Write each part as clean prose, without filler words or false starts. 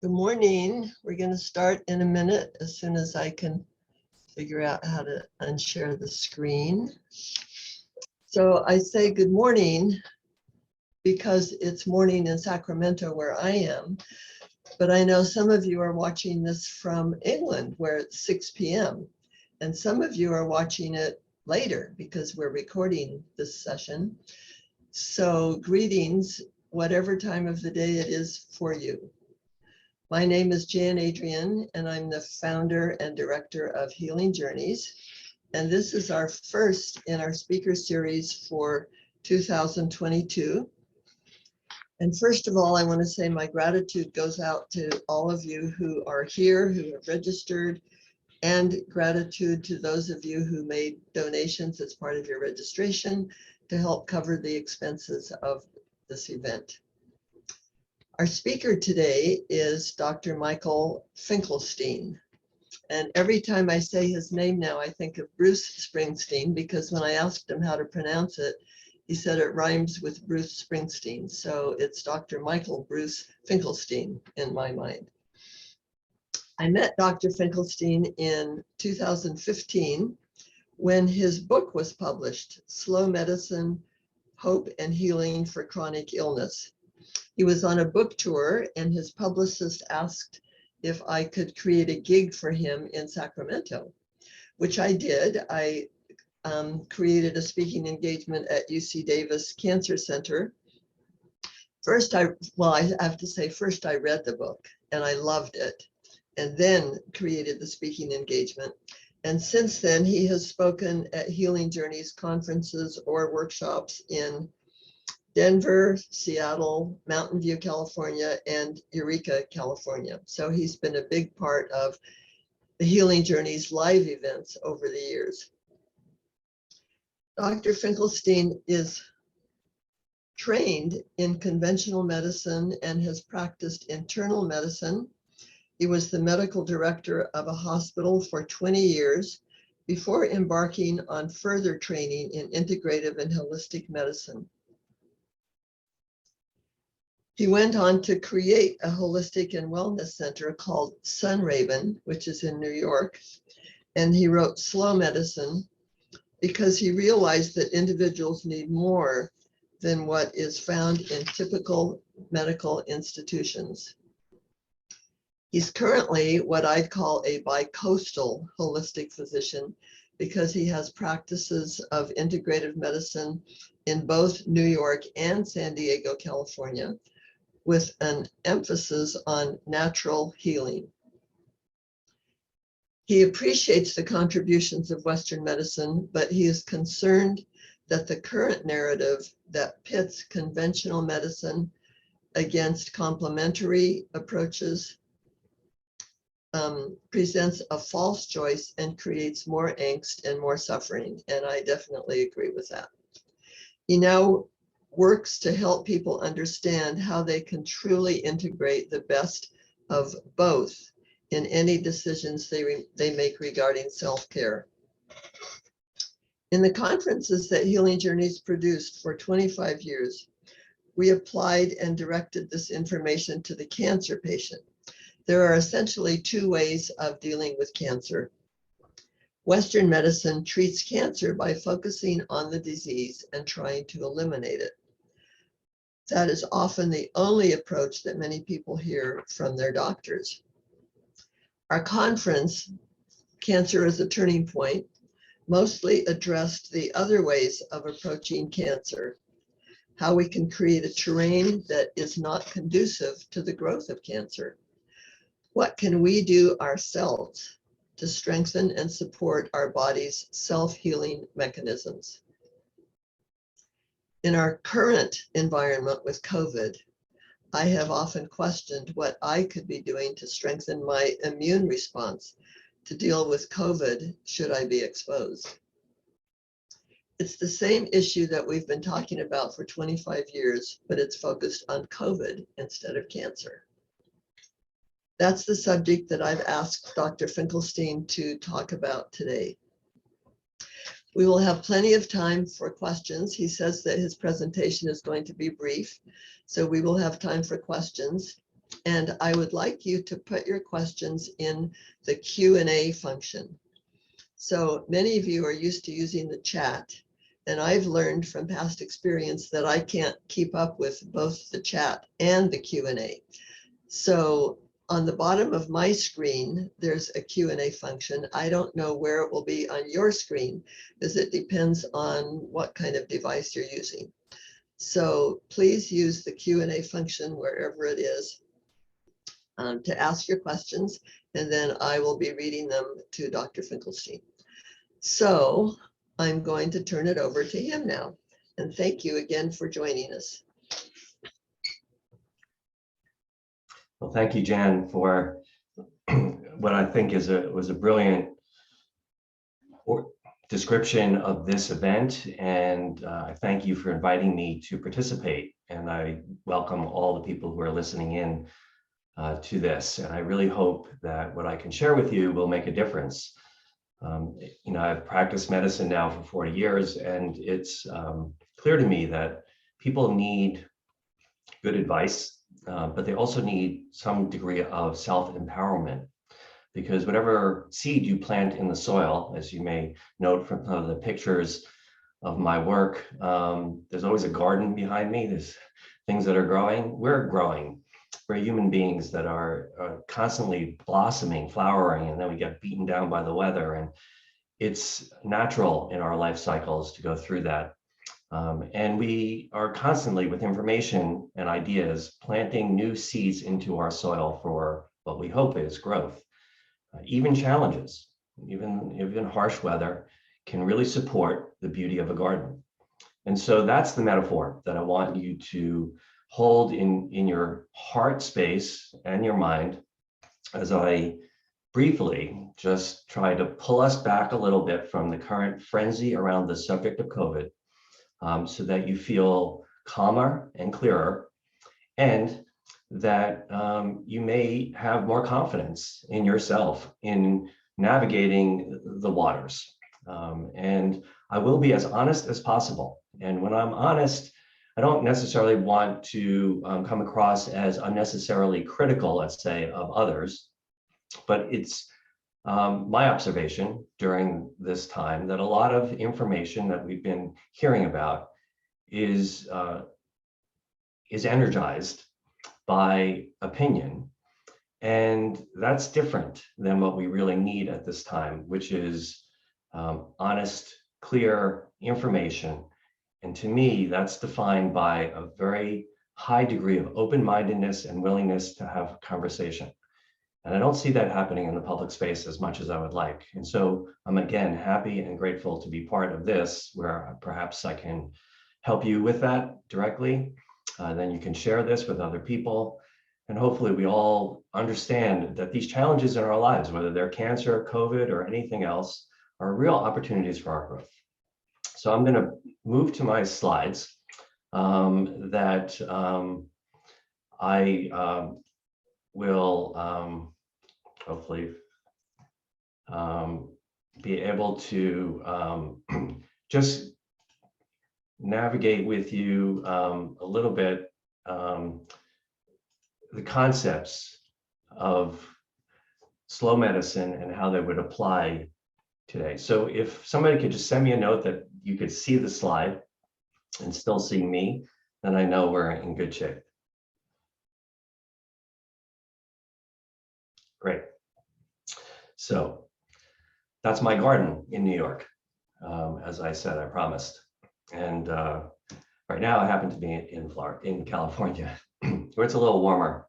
Good morning. We're going to start in a minute as soon as I can figure out how to unshare the screen. So I say good morning because it's morning in Sacramento where I am, but I know some of you are watching this from England where it's 6 p.m. and some of you are watching it later because we're recording this session. So greetings, whatever time of the day it is for you. My name is Jan Adrian, and I'm the founder and director of Healing Journeys. And this is our first in our speaker series for 2022. And first of all, I want to say my gratitude goes out to all of you who are here, who have registered, and gratitude to those of you who made donations as part of your registration to help cover the expenses of this event. Our speaker today is Dr. Michael Finkelstein. And every time I say his name now, I think of Bruce Springsteen, because when I asked him how to pronounce it, he said it rhymes with Bruce Springsteen. So it's Dr. Michael Bruce Finkelstein in my mind. I met Dr. Finkelstein in 2015 when his book was published, Slow Medicine, Hope and Healing for Chronic Illness. He was on a book tour and his publicist asked if I could create a gig for him in Sacramento, which I did. I created a speaking engagement at UC Davis Cancer Center. First, I have to say, first I read the book and I loved it, and then created the speaking engagement. And since then, he has spoken at Healing Journeys conferences or workshops in Denver, Seattle, Mountain View, California, and Eureka, California. So he's been a big part of the Healing Journeys live events over the years. Dr. Finkelstein is trained in conventional medicine and has practiced internal medicine. He was the medical director of a hospital for 20 years before embarking on further training in integrative and holistic medicine. He went on to create a holistic and wellness center called Sunraven, which is in New York. And he wrote Slow Medicine because he realized that individuals need more than what is found in typical medical institutions. He's currently what I'd call a bi-coastal holistic physician because he has practices of integrative medicine in both New York and San Diego, California, with an emphasis on natural healing. He appreciates the contributions of Western medicine, but he is concerned that the current narrative that pits conventional medicine against complementary approaches presents a false choice and creates more angst and more suffering. And I definitely agree with that. He now works to help people understand how they can truly integrate the best of both in any decisions they make regarding self-care. In the conferences that Healing Journeys produced for 25 years, we applied and directed this information to the cancer patient. There are essentially two ways of dealing with cancer. Western medicine treats cancer by focusing on the disease and trying to eliminate it. That is often the only approach that many people hear from their doctors. Our conference, Cancer as a Turning Point, mostly addressed the other ways of approaching cancer, how we can create a terrain that is not conducive to the growth of cancer. What can we do ourselves to strengthen and support our body's self-healing mechanisms? In our current environment with COVID, I have often questioned what I could be doing to strengthen my immune response to deal with COVID should I be exposed. It's the same issue that we've been talking about for 25 years, but it's focused on COVID instead of cancer. That's the subject that I've asked Dr. Finkelstein to talk about today. We will have plenty of time for questions. He says that his presentation is going to be brief, so we will have time for questions. And I would like you to put your questions in the Q&A function. So many of you are used to using the chat, and I've learned from past experience that I can't keep up with both the chat and the Q&A. So on the bottom of my screen, there's a Q&A function. I don't know where it will be on your screen, because it depends on what kind of device you're using. So please use the Q&A function wherever it is to ask your questions, and then I will be reading them to Dr. Finkelstein. So I'm going to turn it over to him now. And thank you again for joining us. Well, thank you, Jan, for what I think was a brilliant description of this event. And I thank you for inviting me to participate. And I welcome all the people who are listening in to this. And I really hope that what I can share with you will make a difference. You know, I've practiced medicine now for 40 years, and it's clear to me that people need good advice, but they also need some degree of self-empowerment, because whatever seed you plant in the soil, as you may note from the pictures of my work, there's always a garden behind me. There's things that are growing. We're growing. We're human beings that are constantly blossoming, flowering, and then we get beaten down by the weather. And it's natural in our life cycles to go through that. And we are constantly, with information and ideas, planting new seeds into our soil for what we hope is growth. Even challenges, even harsh weather can really support the beauty of a garden. And so that's the metaphor that I want you to hold in your heart space and your mind as I briefly just try to pull us back a little bit from the current frenzy around the subject of COVID, so that you feel calmer and clearer, and that you may have more confidence in yourself in navigating the waters. And I will be as honest as possible. And when I'm honest, I don't necessarily want to come across as unnecessarily critical, let's say, of others, but it's my observation during this time that a lot of information that we've been hearing about is energized by opinion. And that's different than what we really need at this time, which is honest, clear information. And to me, that's defined by a very high degree of open-mindedness and willingness to have conversation. And I don't see that happening in the public space as much as I would like. And so I'm again happy and grateful to be part of this, where perhaps I can help you with that directly. Then you can share this with other people. And hopefully we all understand that these challenges in our lives, whether they're cancer, COVID, or anything else, are real opportunities for our growth. So I'm going to move to my slides that I will hopefully be able to just navigate with you a little bit the concepts of slow medicine and how they would apply today. So if somebody could just send me a note that you could see the slide and still see me, then I know we're in good shape. Great. So that's my garden in New York, as I said, I promised. And right now I happen to be in California, where it's a little warmer,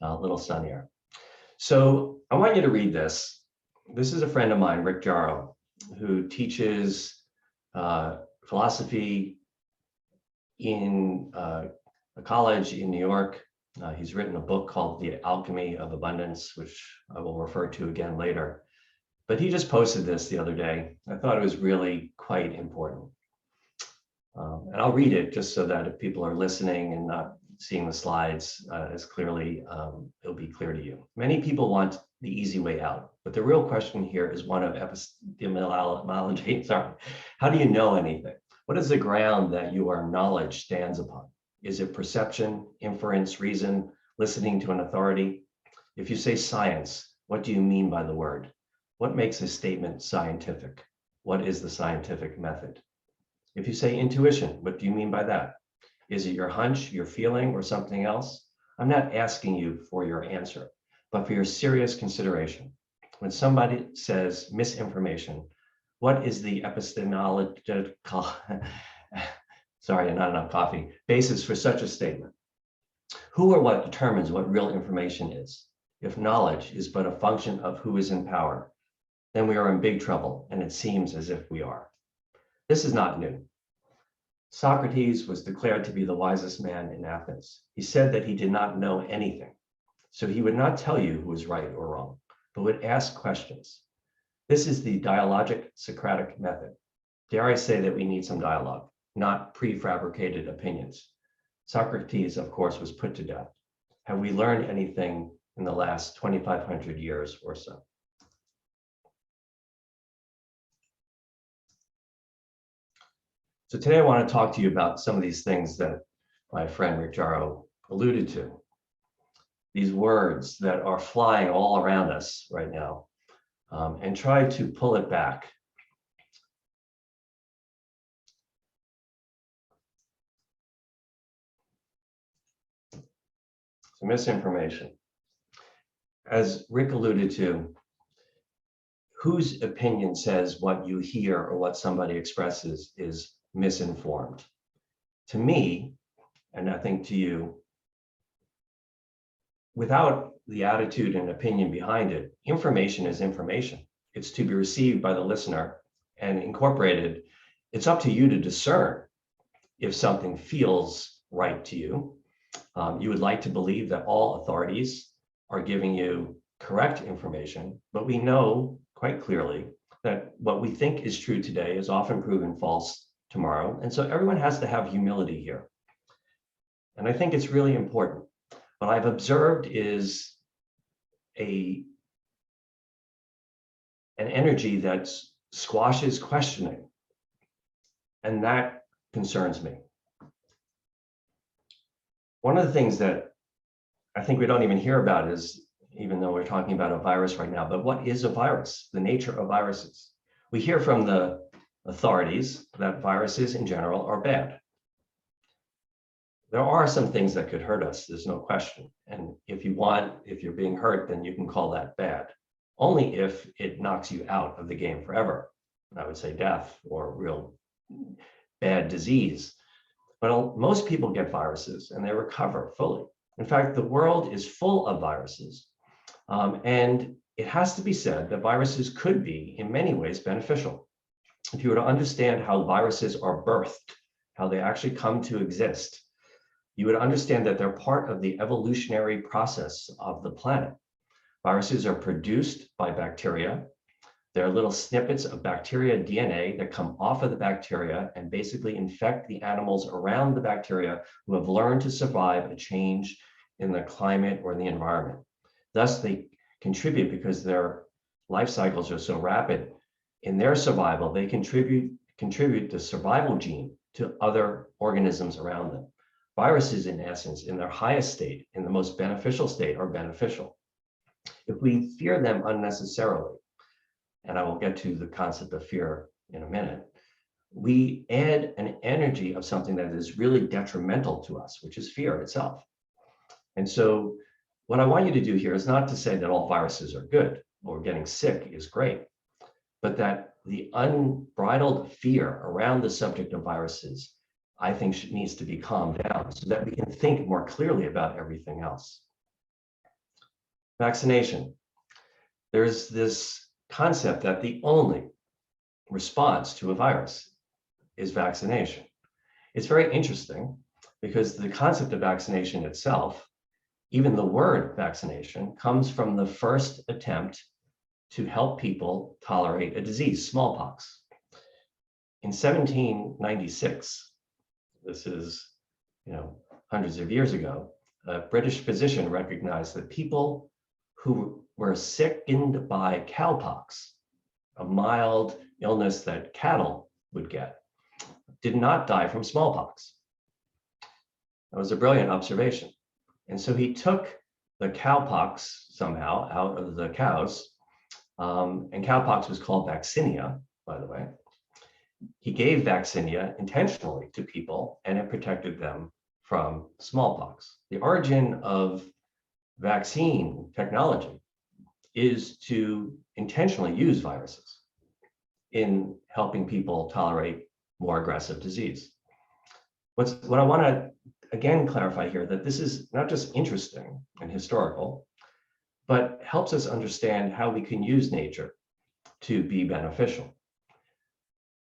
a little sunnier. So I want you to read this. This is a friend of mine, Rick Jarrow, who teaches philosophy in a college in New York. He's written a book called The Alchemy of Abundance, which I will refer to again later. But he just posted this the other day. I thought it was really quite important. And I'll read it just so that if people are listening and not seeing the slides as clearly, it'll be clear to you. Many people want the easy way out, but the real question here is one of epistemology. Sorry. How do you know anything? What is the ground that your knowledge stands upon? Is it perception, inference, reason, listening to an authority. If you say science, what do you mean by the word? What makes a statement scientific? What is the scientific method? If you say intuition, what do you mean by that? Is it your hunch, your feeling, or something else? I'm not asking you for your answer, but for your serious consideration. When somebody says misinformation, what is the epistemological, sorry, not enough coffee, basis for such a statement? Who or what determines what real information is? If knowledge is but a function of who is in power, then we are in big trouble, and it seems as if we are. This is not new. Socrates was declared to be the wisest man in Athens. He said that he did not know anything, so he would not tell you who was right or wrong, but would ask questions. This is the dialogic Socratic method. Dare I say that we need some dialogue, not prefabricated opinions. Socrates, of course, was put to death. Have we learned anything in the last 2,500 years or so? So today I want to talk to you about some of these things that my friend Rick Jarrow alluded to. These words that are flying all around us right now, and try to pull it back. So misinformation. As Rick alluded to, whose opinion says what you hear or what somebody expresses is misinformed? To me, and I think to you, without the attitude and opinion behind it, information is information. It's to be received by the listener and incorporated. It's up to you to discern if something feels right to you. You would like to believe that all authorities are giving you correct information, but we know quite clearly that what we think is true today is often proven false tomorrow. And so everyone has to have humility here. And I think it's really important. What I've observed is an energy that squashes questioning. And that concerns me. One of the things that I think we don't even hear about is, even though we're talking about a virus right now, but what is a virus? The nature of viruses. We hear from the authorities that viruses in general are bad. There are some things that could hurt us, there's no question. And if you're being hurt, then you can call that bad. Only if it knocks you out of the game forever. I would say death or real bad disease. But most people get viruses and they recover fully. In fact, the world is full of viruses. And it has to be said that viruses could be, in many ways, beneficial. If you were to understand how viruses are birthed, how they actually come to exist, you would understand that they're part of the evolutionary process of the planet. Viruses are produced by bacteria. They're little snippets of bacteria DNA that come off of the bacteria and basically infect the animals around the bacteria who have learned to survive a change in the climate or the environment. Thus, they contribute, because their life cycles are so rapid. In their survival, they contribute the survival gene to other organisms around them. Viruses, in essence, in their highest state, in the most beneficial state, are beneficial. If we fear them unnecessarily, and I will get to the concept of fear in a minute, we add an energy of something that is really detrimental to us, which is fear itself. And so what I want you to do here is not to say that all viruses are good or getting sick is great, but that the unbridled fear around the subject of viruses, I think, needs to be calmed down so that we can think more clearly about everything else. Vaccination. There's this concept that the only response to a virus is vaccination. It's very interesting because the concept of vaccination itself, even the word vaccination, comes from the first attempt to help people tolerate a disease, smallpox. In 1796, this is, hundreds of years ago, a British physician recognized that people who were sickened by cowpox, a mild illness that cattle would get, did not die from smallpox. That was a brilliant observation. And so he took the cowpox somehow out of the cows, and cowpox was called vaccinia, by the way. He gave vaccinia intentionally to people, and it protected them from smallpox. The origin of vaccine technology is to intentionally use viruses in helping people tolerate more aggressive disease. What I want to again clarify here, that this is not just interesting and historical, but helps us understand how we can use nature to be beneficial.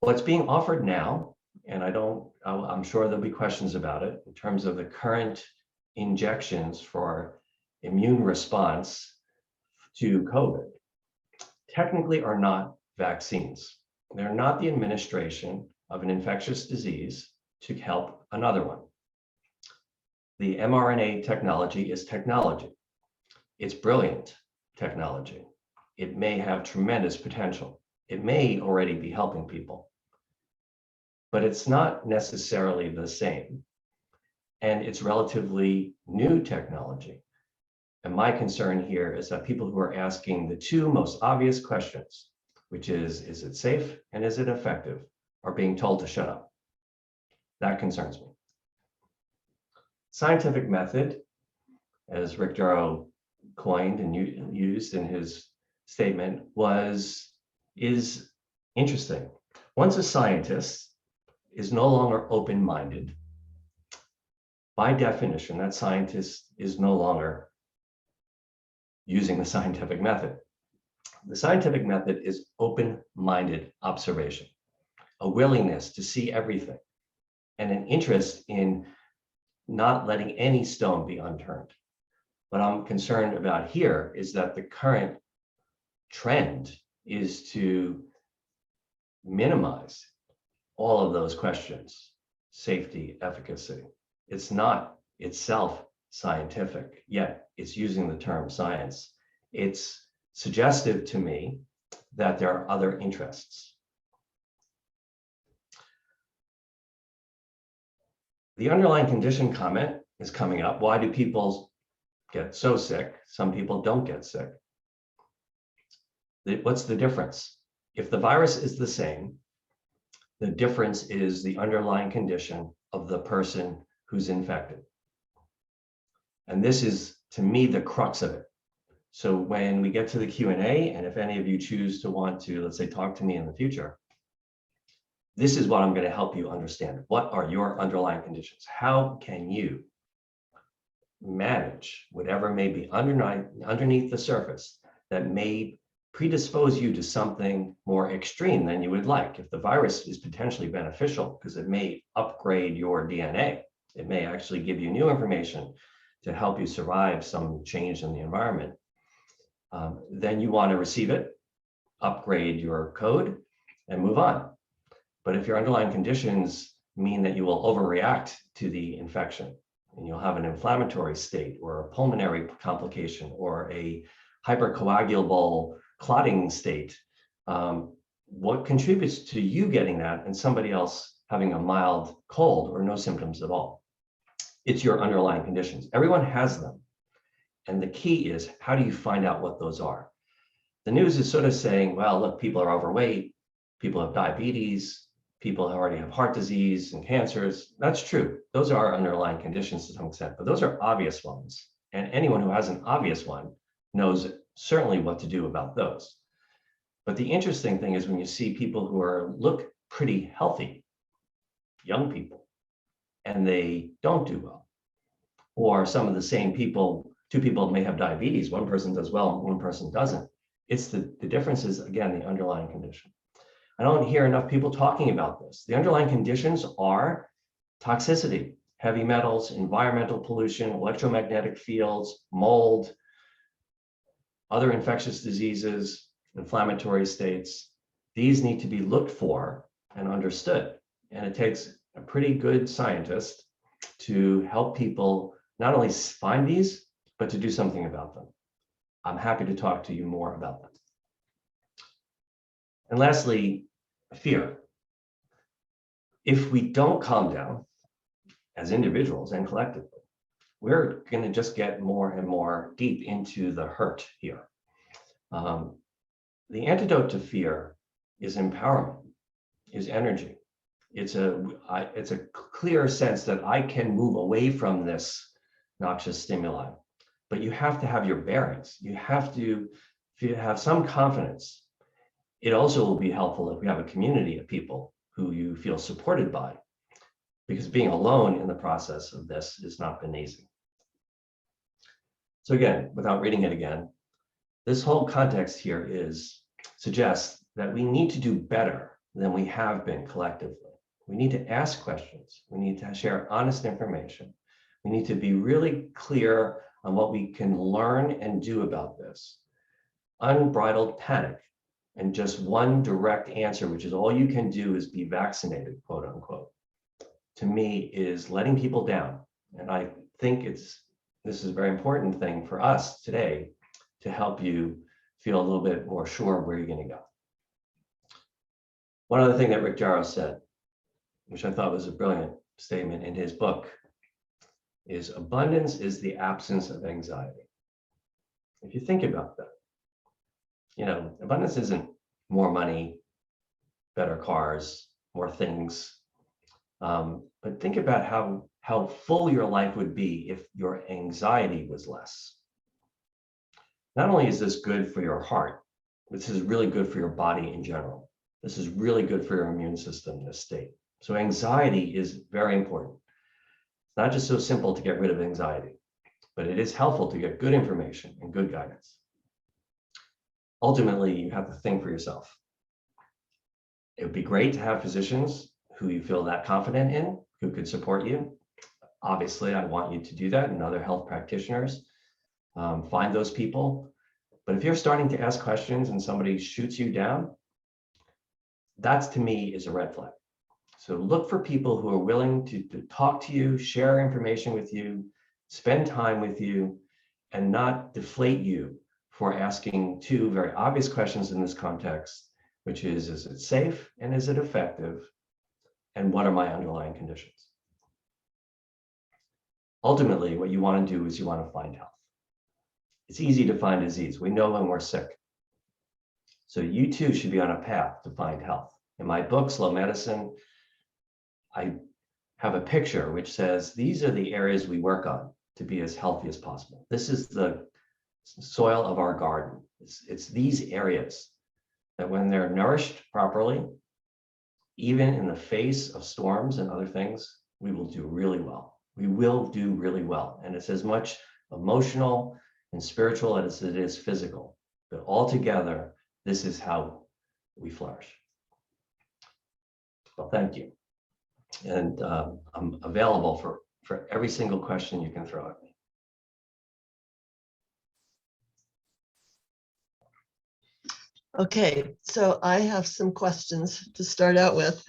What's being offered now, and I'm sure there'll be questions about it in terms of the current injections for immune response to COVID, technically are not vaccines. They're not the administration of an infectious disease to help another one. The mRNA technology is technology. It's brilliant technology. It may have tremendous potential. It may already be helping people, but it's not necessarily the same. And it's relatively new technology. And my concern here is that people who are asking the two most obvious questions, which is it safe and is it effective, are being told to shut up. That concerns me. Scientific method, as Rick Jarrow coined and used in his statement, is interesting. Once a scientist is no longer open-minded, by definition, that scientist is no longer using the scientific method. The scientific method is open-minded observation, a willingness to see everything, and an interest in not letting any stone be unturned. What I'm concerned about here is that the current trend is to minimize all of those questions, safety, efficacy. It's not itself scientific, yet it's using the term science. It's suggestive to me that there are other interests. The underlying condition comment is coming up. Why do people get so sick? Some people don't get sick. What's the difference? If the virus is the same, the difference is the underlying condition of the person who's infected. And this is, to me, the crux of it. So when we get to the Q&A, and if any of you choose to want to, let's say, talk to me in the future, this is what I'm going to help you understand. What are your underlying conditions? How can you manage whatever may be underneath the surface that may predispose you to something more extreme than you would like? If the virus is potentially beneficial because it may upgrade your DNA, it may actually give you new information to help you survive some change in the environment, then you want to receive it, upgrade your code, and move on. But if your underlying conditions mean that you will overreact to the infection, and you'll have an inflammatory state or a pulmonary complication or a hypercoagulable clotting state, what contributes to you getting that and somebody else having a mild cold or no symptoms at all? It's your underlying conditions. Everyone has them. And the key is, how do you find out what those are? The news is sort of saying, well, look, people are overweight, people have diabetes, people already have heart disease and cancers. That's true. Those are underlying conditions to some extent, but those are obvious ones. And anyone who has an obvious one knows certainly what to do about those. But the interesting thing is when you see people who look pretty healthy, young people, and they don't do well, or some of the same people, two people may have diabetes, one person does well, one person doesn't. It's the difference is, again, the underlying condition. I don't hear enough people talking about this. The underlying conditions are toxicity, heavy metals, environmental pollution, electromagnetic fields, mold, other infectious diseases, inflammatory states. These need to be looked for and understood. And it takes a pretty good scientist to help people not only find these, but to do something about them. I'm happy to talk to you more about them. And lastly, fear. If we don't calm down as individuals and collectively, we're going to just get more and more deep into the hurt here. The antidote to fear is empowerment, is energy. It's a clear sense that I can move away from this noxious stimuli, but you have to have your bearings. You have to have some confidence. It also will be helpful if we have a community of people who you feel supported by, because being alone in the process of this has not been easy. So again, without reading it again, this whole context here suggests that we need to do better than we have been collectively. We need to ask questions. We need to share honest information. We need to be really clear on what we can learn and do about this. Unbridled panic and just one direct answer, which is all you can do is be vaccinated, quote unquote, to me is letting people down. And I think this is a very important thing for us today to help you feel a little bit more sure where you're going to go. One other thing that Rick Jarrow said, which I thought was a brilliant statement in his book, is abundance is the absence of anxiety. If you think about that, abundance isn't more money, better cars, more things. But think about how full your life would be if your anxiety was less. Not only is this good for your heart, this is really good for your body in general. This is really good for your immune system in this state. So anxiety is very important. It's not just so simple to get rid of anxiety, but it is helpful to get good information and good guidance. Ultimately, you have to think for yourself. It would be great to have physicians who you feel that confident in, who could support you. Obviously, I want you to do that, and other health practitioners. Find those people. But if you're starting to ask questions and somebody shoots you down, that to me is a red flag. So look for people who are willing to talk to you, share information with you, spend time with you, and not deflate you for asking two very obvious questions in this context, which is it safe and is it effective? And what are my underlying conditions? Ultimately, what you want to do is you want to find health. It's easy to find disease. We know when we're sick. So you too should be on a path to find health. In my book, Slow Medicine, I have a picture which says these are the areas we work on to be as healthy as possible. This is the soil of our garden. It's these areas that when they're nourished properly, even in the face of storms and other things, we will do really well. We will do really well. And it's as much emotional and spiritual as it is physical. But altogether, this is how we flourish. Well, thank you. And I'm available for every single question you can throw at me. Okay, so I have some questions to start out with.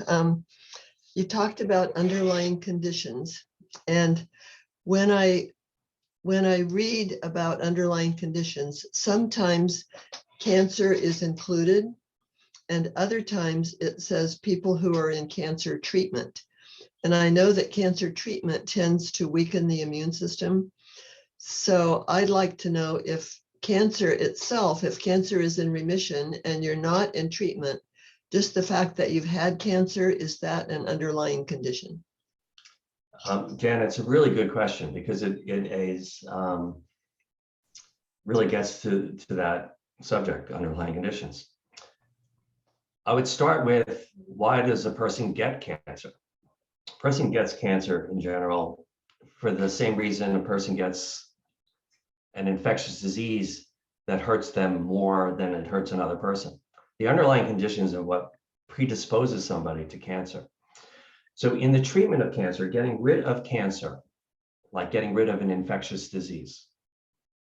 You talked about underlying conditions, and when I read about underlying conditions, sometimes cancer is included, and other times it says people who are in cancer treatment. And I know that cancer treatment tends to weaken the immune system. So I'd like to know if cancer itself, if cancer is in remission and you're not in treatment, just the fact that you've had cancer, is that an underlying condition? Jan, it's a really good question because it is really gets to that subject, underlying conditions. I would start with, why does a person get cancer? A person gets cancer in general for the same reason a person gets an infectious disease that hurts them more than it hurts another person. The underlying conditions are what predisposes somebody to cancer. So in the treatment of cancer, getting rid of cancer, like getting rid of an infectious disease,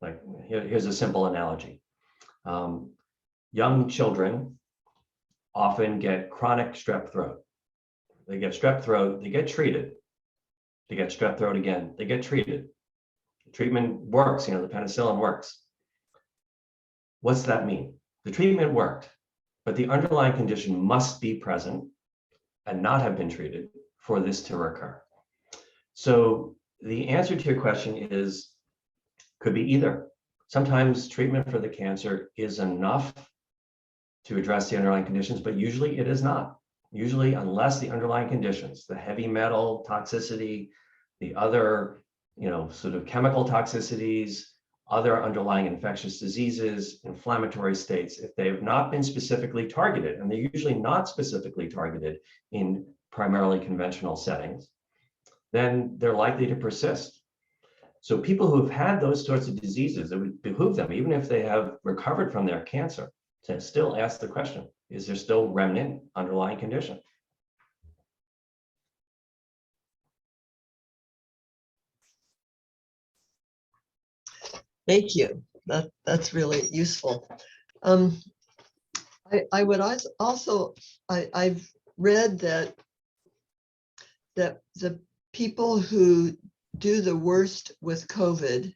like here's a simple analogy. Young children often get chronic strep throat. They get strep throat, they get treated. They get strep throat again, they get treated. The treatment works, the penicillin works. What's that mean? The treatment worked, but the underlying condition must be present and not have been treated for this to recur. So the answer to your question is, could be either. Sometimes treatment for the cancer is enough to address the underlying conditions, but usually it is not. Usually, unless the underlying conditions, the heavy metal toxicity, the other, sort of chemical toxicities, other underlying infectious diseases, inflammatory states, if they have not been specifically targeted, and they're usually not specifically targeted in primarily conventional settings, then they're likely to persist. So people who've had those sorts of diseases, it would behoove them, even if they have recovered from their cancer, to still ask the question, is there still remnant underlying condition? Thank you. That's really useful. I would also, I've read that the people who do the worst with COVID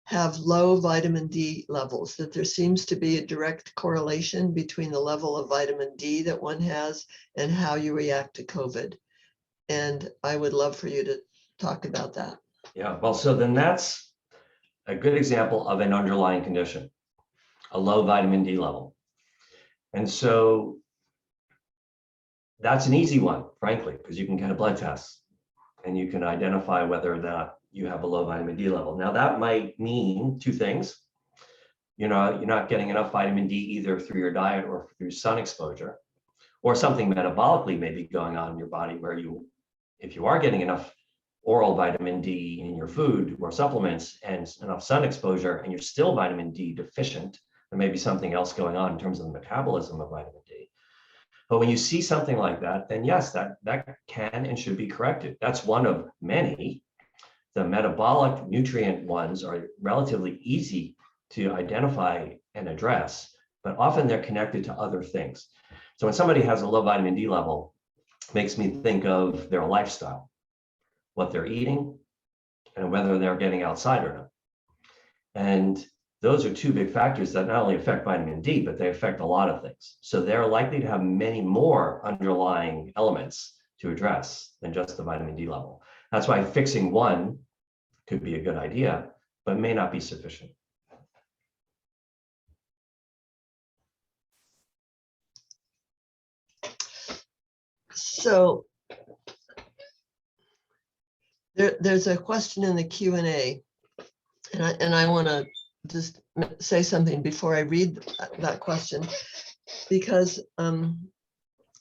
have low vitamin D levels, that there seems to be a direct correlation between the level of vitamin D that one has and how you react to COVID. And I would love for you to talk about that. Yeah, well, so then that's a good example of an underlying condition, a low vitamin D level. And so that's an easy one, frankly, because you can get a blood test and you can identify whether or not you have a low vitamin D level. Now, that might mean two things. You're not getting enough vitamin D either through your diet or through sun exposure, or something metabolically may be going on in your body where if you are getting enough oral vitamin D in your food or supplements and enough sun exposure and you're still vitamin D deficient, there may be something else going on in terms of the metabolism of vitamin D. But when you see something like that, then yes, that can and should be corrected. That's one of many. The metabolic nutrient ones are relatively easy to identify and address, but often they're connected to other things. So when somebody has a low vitamin D level, it makes me think of their lifestyle, what they're eating, and whether they're getting outside or not. And those are two big factors that not only affect vitamin D, but they affect a lot of things. So they're likely to have many more underlying elements to address than just the vitamin D level. That's why fixing one could be a good idea, but may not be sufficient. So there's a question in the Q&A, and I want to just say something before I read that question, because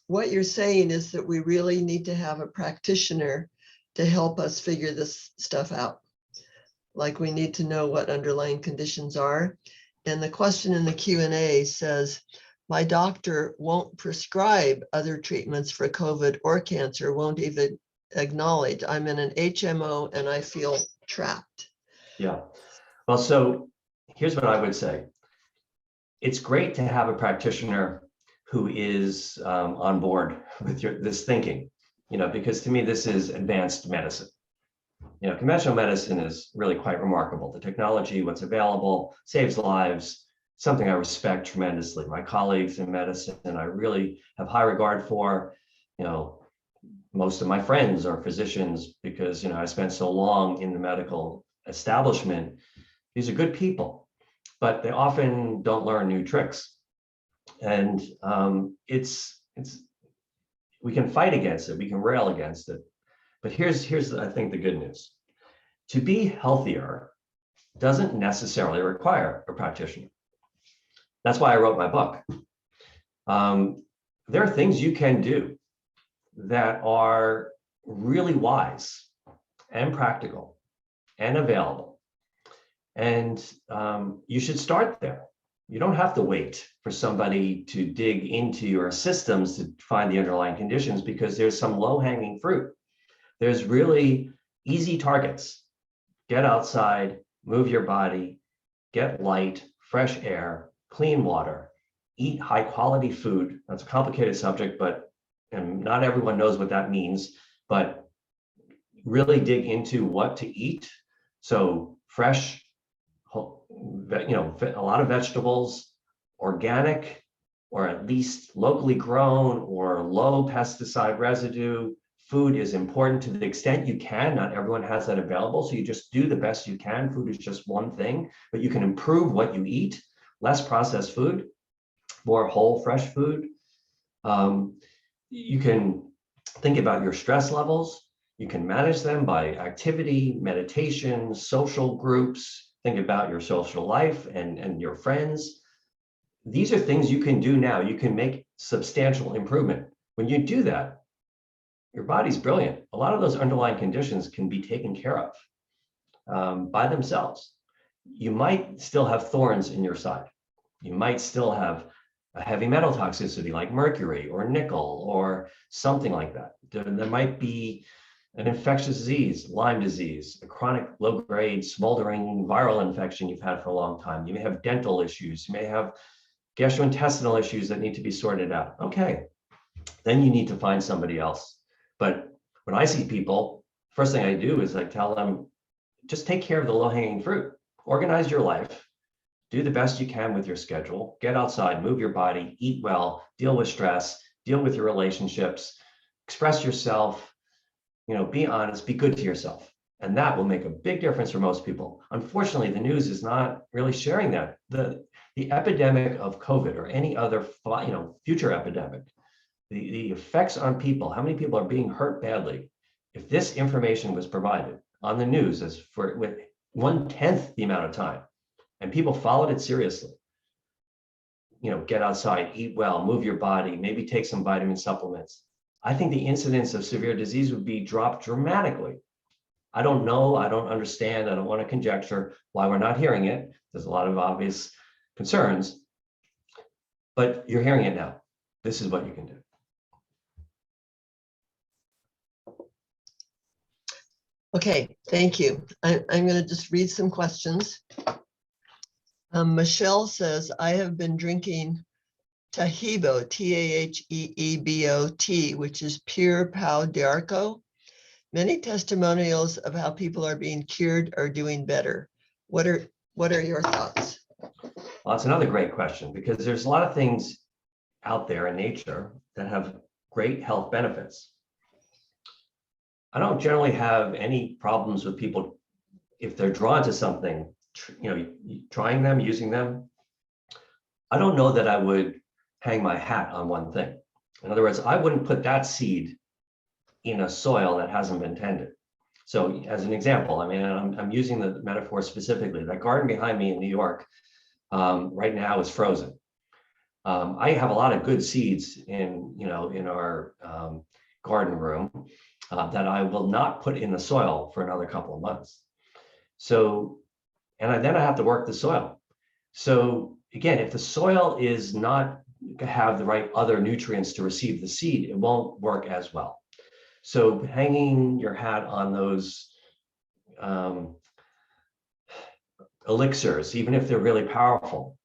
what you're saying is that we really need to have a practitioner to help us figure this stuff out. Like, we need to know what underlying conditions are. And the question in the Q&A says, my doctor won't prescribe other treatments for COVID or cancer, won't even acknowledge. I'm in an HMO and I feel trapped. Yeah. Well, so here's what I would say. It's great to have a practitioner who is on board with this thinking, because to me, this is advanced medicine. Conventional medicine is really quite remarkable. The technology, what's available, saves lives, something I respect tremendously. My colleagues in medicine, I really have high regard for. Most of my friends are physicians because, I spent so long in the medical establishment. These are good people, but they often don't learn new tricks. And we can fight against it, we can rail against it. But here's I think the good news. To be healthier doesn't necessarily require a practitioner. That's why I wrote my book. There are things you can do that are really wise and practical and available. And you should start there. You don't have to wait for somebody to dig into your systems to find the underlying conditions, because there's some low-hanging fruit. There's really easy targets. Get outside, move your body, get light, fresh air, clean water, eat high-quality food. That's a complicated subject, and not everyone knows what that means, but really dig into what to eat. So fresh, a lot of vegetables, organic, or at least locally grown or low pesticide residue, food is important to the extent you can. Not everyone has that available, so you just do the best you can. Food is just one thing, but you can improve what you eat. Less processed food, more whole, fresh food. You can think about your stress levels. You can manage them by activity, meditation, social groups. Think about your social life and your friends. These are things you can do now. You can make substantial improvement. When you do that, your body's brilliant. A lot of those underlying conditions can be taken care of by themselves. You might still have thorns in your side. You might still have a heavy metal toxicity like mercury or nickel or something like that. There might be an infectious disease, Lyme disease, a chronic low-grade smoldering viral infection you've had for a long time. You may have dental issues. You may have gastrointestinal issues that need to be sorted out. Okay, then you need to find somebody else. But when I see people, first thing I do is I tell them, just take care of the low-hanging fruit. Organize your life. Do the best you can with your schedule. Get outside, move your body, eat well, deal with stress, deal with your relationships, express yourself, be honest, be good to yourself. And that will make a big difference for most people. Unfortunately, the news is not really sharing that. The epidemic of COVID or any other future epidemic, the effects on people, how many people are being hurt badly, if this information was provided on the news with 1/10 the amount of time, and people followed it seriously, get outside, eat well, move your body, maybe take some vitamin supplements, I think the incidence of severe disease would be dropped dramatically. I don't know, I don't understand, I don't want to conjecture why we're not hearing it. There's a lot of obvious concerns, but you're hearing it now. This is what you can do. Okay, thank you. I'm going to just read some questions. Michelle says, I have been drinking Tahebo, T-A-H-E-E-B-O-T, which is pure Pau d'Arco. Many testimonials of how people are being cured or doing better. What are your thoughts? Well, that's another great question, because there's a lot of things out there in nature that have great health benefits. I don't generally have any problems with people if they're drawn to something, trying them, using them. I don't know that I would hang my hat on one thing. In other words, I wouldn't put that seed in a soil that hasn't been tended. So as an example, I'm using the metaphor specifically. That garden behind me in New York right now is frozen. I have a lot of good seeds in our garden room that I will not put in the soil for another couple of months. So, then I have to work the soil. So again, if the soil is not have the right other nutrients to receive the seed, it won't work as well. So hanging your hat on those elixirs, even if they're really powerful,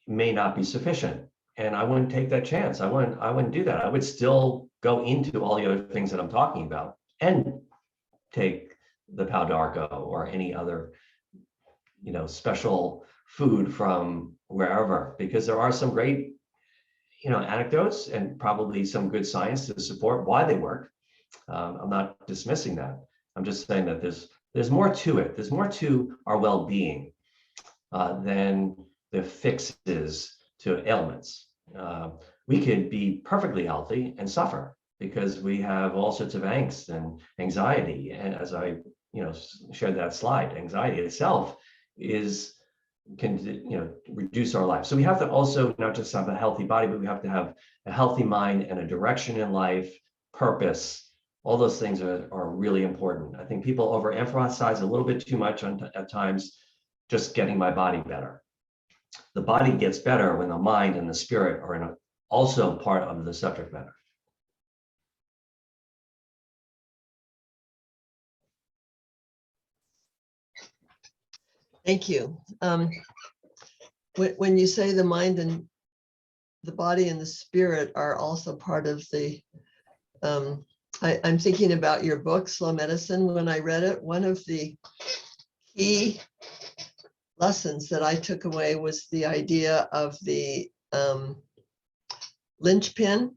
may not be sufficient. And I wouldn't take that chance. I wouldn't do that. I would still go into all the other things that I'm talking about and take the Pau d'Arco or any other, special food from wherever, because there are some great, anecdotes and probably some good science to support why they work. I'm not dismissing that. I'm just saying that there's more to it. There's more to our well-being than the fixes to ailments. We could be perfectly healthy and suffer because we have all sorts of angst and anxiety. And as I, shared that slide, anxiety itself can reduce our life. So we have to also not just have a healthy body, but we have to have a healthy mind and a direction in life, purpose. All those things are really important. I think people overemphasize a little bit too much at times, just getting my body better. The body gets better when the mind and the spirit are also part of the subject matter. Thank you. When you say the mind and the body and the spirit are also part of the, I'm thinking about your book, Slow Medicine. When I read it, one of the key lessons that I took away was the idea of the linchpin.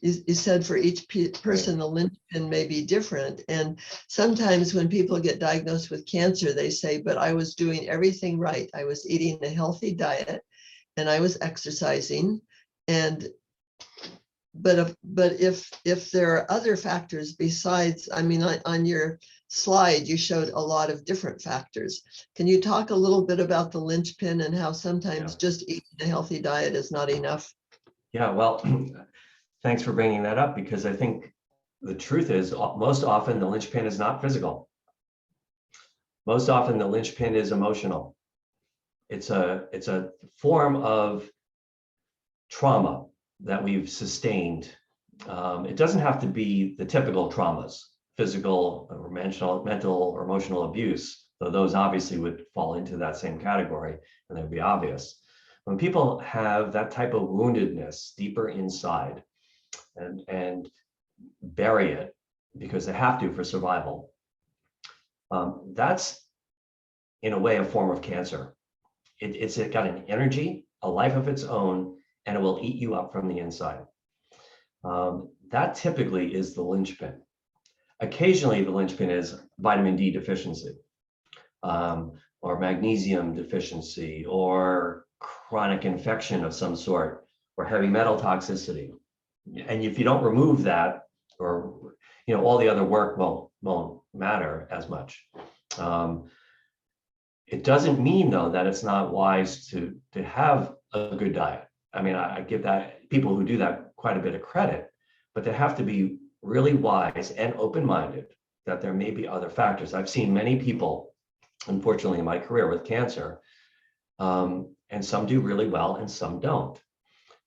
you said for each person, the linchpin may be different. And sometimes when people get diagnosed with cancer, they say, but I was doing everything right. I was eating a healthy diet and I was exercising. And but if there are other factors besides, I mean, on your slide, you showed a lot of different factors. Can you talk a little bit about the linchpin and how sometimes just eating a healthy diet is not enough? Yeah, well, thanks for bringing that up, because I think the truth is most often the linchpin is not physical. Most often the linchpin is emotional. It's a form of trauma that we've sustained. It doesn't have to be the typical traumas, physical or mental or emotional abuse, though those obviously would fall into that same category and they'd be obvious. When people have that type of woundedness deeper inside and bury it because they have to for survival, that's in a way a form of cancer. It's got an energy, a life of its own, and it will eat you up from the inside. That typically is the linchpin. Occasionally, the linchpin is vitamin D deficiency, or magnesium deficiency, or chronic infection of some sort, or heavy metal toxicity. And if you don't remove that, or all the other work won't matter as much. It doesn't mean, though, that it's not wise to have a good diet. I mean, I give that people who do that quite a bit of credit, but they have to be really wise and open-minded that there may be other factors. I've seen many people, unfortunately, in my career with cancer, and some do really well and some don't.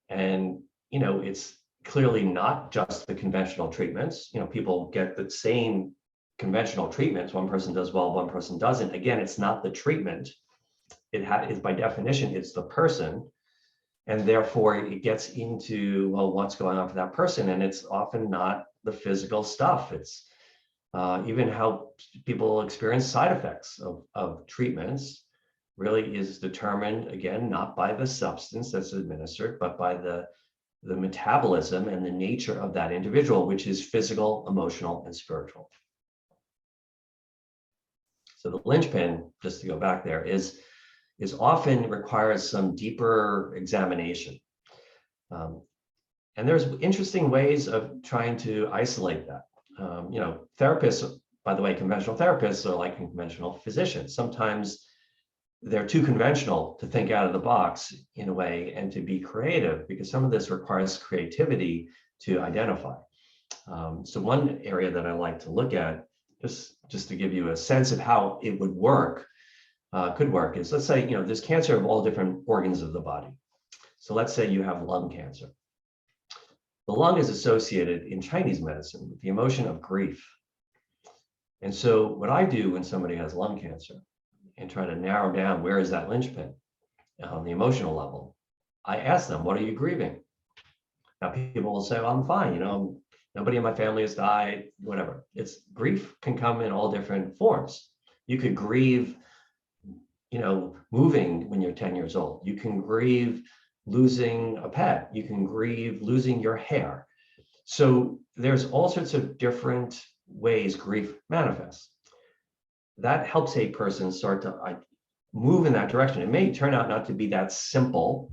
And, it's clearly not just the conventional treatments. People get the same conventional treatments. One person does well, one person doesn't. Again, it's not the treatment. It is, by definition, it's the person. And therefore it gets into, well, what's going on for that person? And it's often not the physical stuff. It's even how people experience side effects of treatments really is determined, again, not by the substance that's administered, but by the metabolism and the nature of that individual, which is physical, emotional, and spiritual. So the linchpin, just to go back there, is often requires some deeper examination. And there's interesting ways of trying to isolate that. Therapists, by the way, conventional therapists are like conventional physicians. Sometimes they're too conventional to think out of the box in a way and to be creative, because some of this requires creativity to identify. So one area that I like to look at, just to give you a sense of how it would work, could work, is, let's say, there's cancer of all different organs of the body. So let's say you have lung cancer. The lung is associated in Chinese medicine with the emotion of grief. And so what I do when somebody has lung cancer and try to narrow down where is that linchpin on the emotional level, I ask them, what are you grieving? Now people will say, well, I'm fine, nobody in my family has died, whatever. Grief can come in all different forms. You could grieve, moving when you're 10 years old. You can grieve losing a pet. You can grieve losing your hair. So there's all sorts of different ways grief manifests. That helps a person start to move in that direction. It may turn out not to be that simple,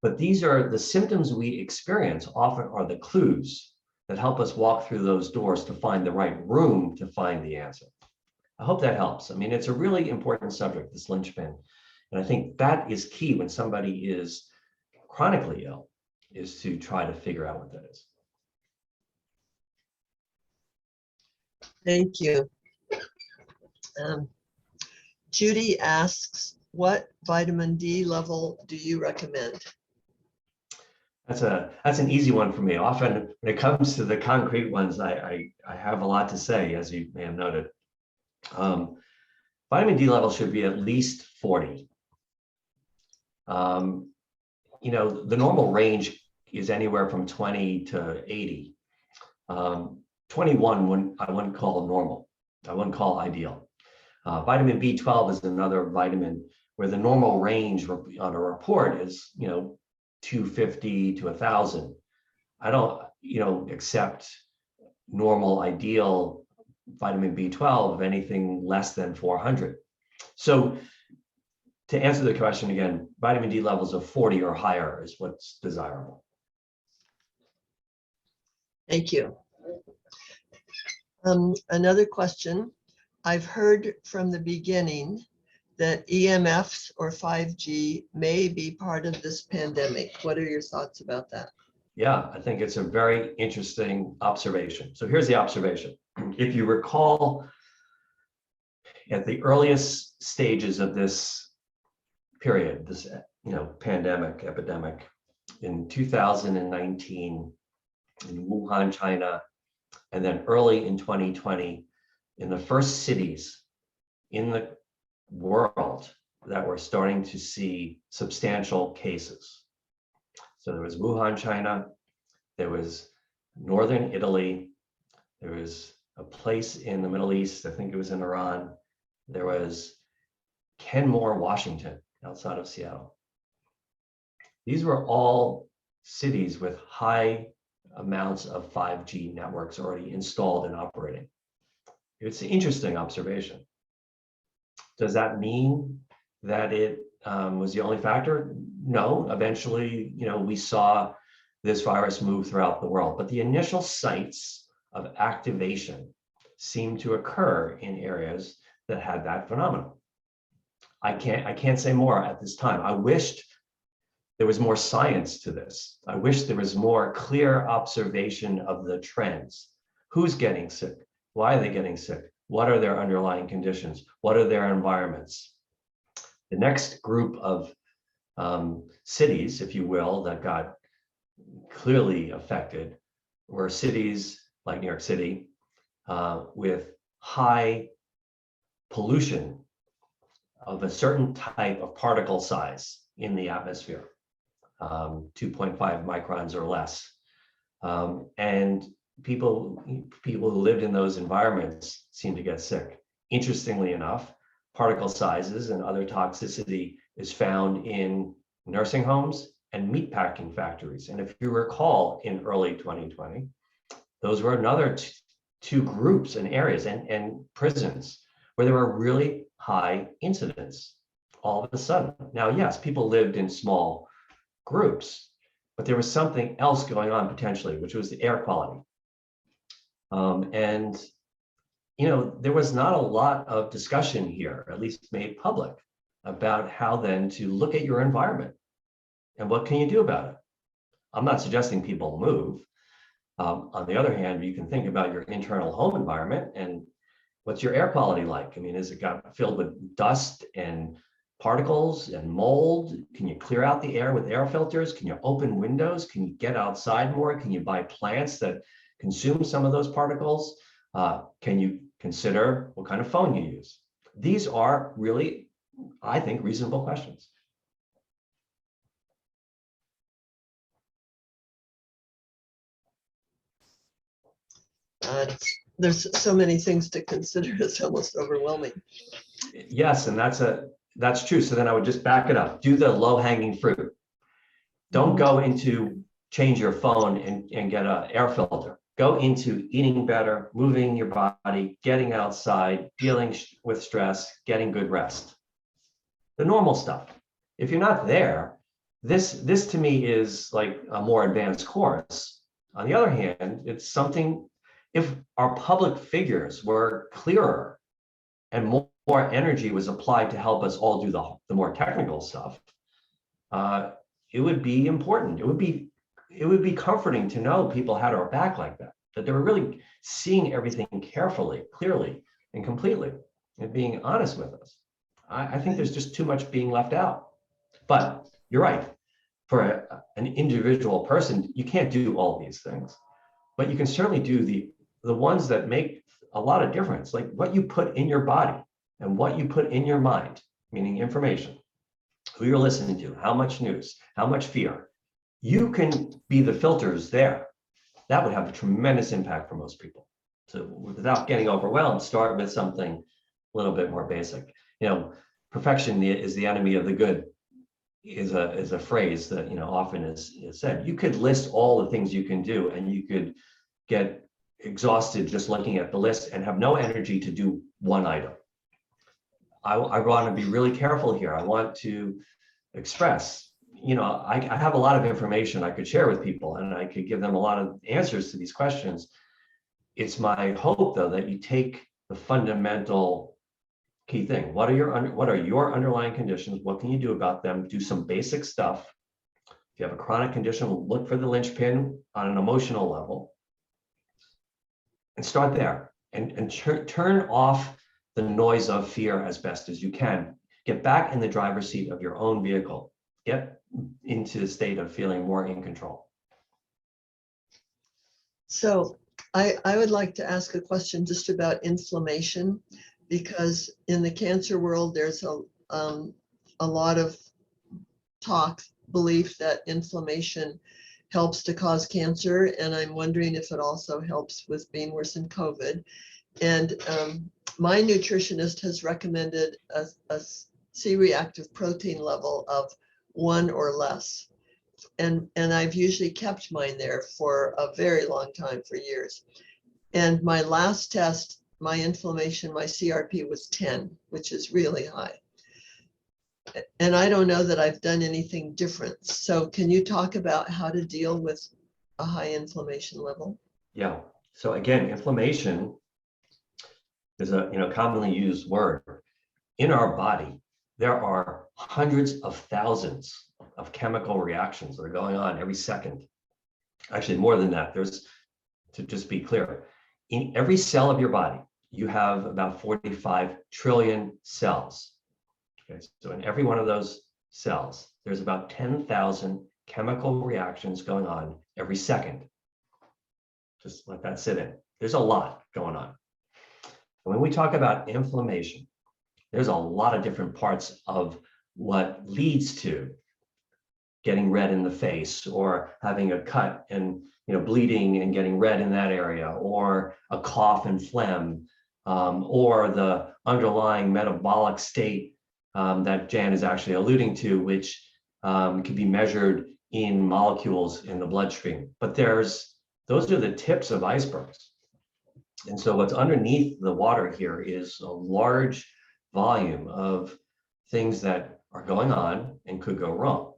but these are the symptoms we experience often are the clues that help us walk through those doors to find the right room to find the answer. I hope that helps. I mean, it's a really important subject, this linchpin. And I think that is key when somebody is chronically ill, is to try to figure out what that is. Thank you. Judy asks, what vitamin D level do you recommend? That's an easy one for me. Often when it comes to the concrete ones, I have a lot to say, as you may have noted. Vitamin D level should be at least 40. The normal range is anywhere from 20 to 80. 21 I wouldn't call normal. I wouldn't call ideal. Vitamin B12 is another vitamin where the normal range on a report is, 250 to 1,000. I don't, accept normal ideal vitamin B12 of anything less than 400. So to answer the question again, vitamin D levels of 40 or higher is what's desirable. Thank you. Another question. I've heard from the beginning that EMFs or 5G may be part of this pandemic. What are your thoughts about that? Yeah, I think it's a very interesting observation. So here's the observation. If you recall, at the earliest stages of this period, this pandemic, epidemic, in 2019 in Wuhan, China, and then early in 2020, in the first cities in the world that were starting to see substantial cases. So there was Wuhan, China, there was northern Italy, there was a place in the Middle East, I think it was in Iran, there was Kenmore, Washington, outside of Seattle. These were all cities with high amounts of 5G networks already installed and operating. It's an interesting observation. Does that mean that it was the only factor? No, eventually, we saw this virus move throughout the world, but the initial sites of activation seem to occur in areas that had that phenomenon. I can't say more at this time. I wished there was more science to this. I wish there was more clear observation of the trends. Who's getting sick? Why are they getting sick? What are their underlying conditions? What are their environments? The next group of cities, if you will, that got clearly affected were cities like New York City with high pollution of a certain type of particle size in the atmosphere, 2.5 microns or less. And people who lived in those environments seem to get sick. Interestingly enough, particle sizes and other toxicity is found in nursing homes and meatpacking factories. And if you recall, in early 2020, those were another two groups and areas and prisons where there were really high incidence all of a sudden. Now, yes, people lived in small groups, but there was something else going on potentially, which was the air quality. And there was not a lot of discussion here, at least made public, about how then to look at your environment and what can you do about it. I'm not suggesting people move. On the other hand, you can think about your internal home environment and what's your air quality like? I mean, is it filled with dust and particles and mold? Can you clear out the air with air filters? Can you open windows? Can you get outside more? Can you buy plants that consume some of those particles? Can you consider what kind of phone you use? These are really, I think, reasonable questions. There's so many things to consider, it's almost overwhelming. Yes, and that's true. So then I would just back it up. Do the low-hanging fruit. Don't go into change your phone and get an air filter. Go into eating better, moving your body, getting outside, dealing with stress, getting good rest. The normal stuff. If you're not there, this to me is like a more advanced course. On the other hand, it's something, if our public figures were clearer and more energy was applied to help us all do the more technical stuff, it would be important. It would be comforting to know people had our back like that they were really seeing everything carefully, clearly, and completely, and being honest with us. I think there's just too much being left out. But you're right. For an individual person, you can't do all these things, but you can certainly do the ones that make a lot of difference, like what you put in your body and what you put in your mind, meaning information, who you're listening to, how much news, how much fear. You can be the filters there. That would have a tremendous impact for most people. So without getting overwhelmed, start with something a little bit more basic. Perfection is the enemy of the good. is a phrase that often is said. You could list all the things you can do, and you could get exhausted just looking at the list and have no energy to do one item. I want to be really careful here. I want to express, I have a lot of information I could share with people, and I could give them a lot of answers to these questions. It's my hope, though, that you take the fundamental key thing. What are your underlying conditions? What can you do about them? Do some basic stuff. If you have a chronic condition, look for the linchpin on an emotional level, and start there. And turn off the noise of fear as best as you can. Get back in the driver's seat of your own vehicle. Get into the state of feeling more in control. So I would like to ask a question just about inflammation, because in the cancer world, there's a lot of belief that inflammation helps to cause cancer. And I'm wondering if it also helps with being worse in COVID. And my nutritionist has recommended a C-reactive protein level of 1 or less. And I've usually kept mine there for a very long time, for years. And my last test, my inflammation, my CRP was 10, which is really high. And I don't know that I've done anything different. So can you talk about how to deal with a high inflammation level? Yeah. So again, inflammation is a commonly used word. In our body, there are hundreds of thousands of chemical reactions that are going on every second. Actually, more than that. There's, to just be clear, in every cell of your body, you have about 45 trillion cells. Okay, so in every one of those cells, there's about 10,000 chemical reactions going on every second. Just let that sit in. There's a lot going on. When we talk about inflammation, there's a lot of different parts of what leads to getting red in the face, or having a cut and bleeding and getting red in that area, or a cough and phlegm, or the underlying metabolic state that Jan is actually alluding to, which can be measured in molecules in the bloodstream. But those are the tips of icebergs. And so what's underneath the water here is a large volume of things that are going on and could go wrong.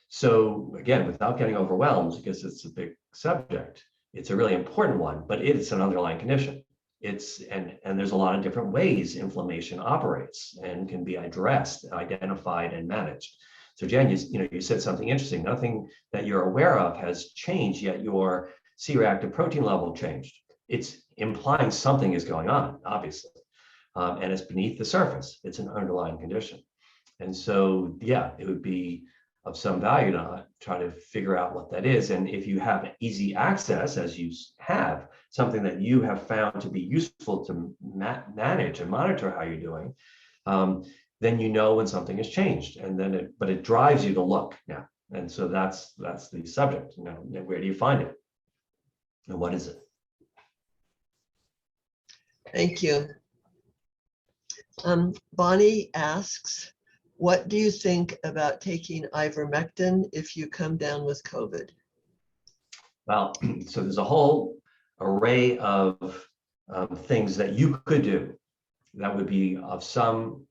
So again, without getting overwhelmed, because it's a big subject, it's a really important one, but it's an underlying condition. And there's a lot of different ways inflammation operates and can be addressed, identified, and managed. So Jen, you said something interesting. Nothing that you're aware of has changed, yet your C-reactive protein level changed. It's implying something is going on, obviously, and it's beneath the surface. It's an underlying condition. And so, yeah, it would be of some value to try to figure out what that is. And if you have easy access, as you have, something that you have found to be useful to manage and monitor how you're doing, then you know when something has changed. And then but it drives you to look now. And so that's the subject. Where do you find it? And what is it? Thank you. Bonnie asks, what do you think about taking ivermectin if you come down with COVID? Well, so there's a whole array of things that you could do that would be of some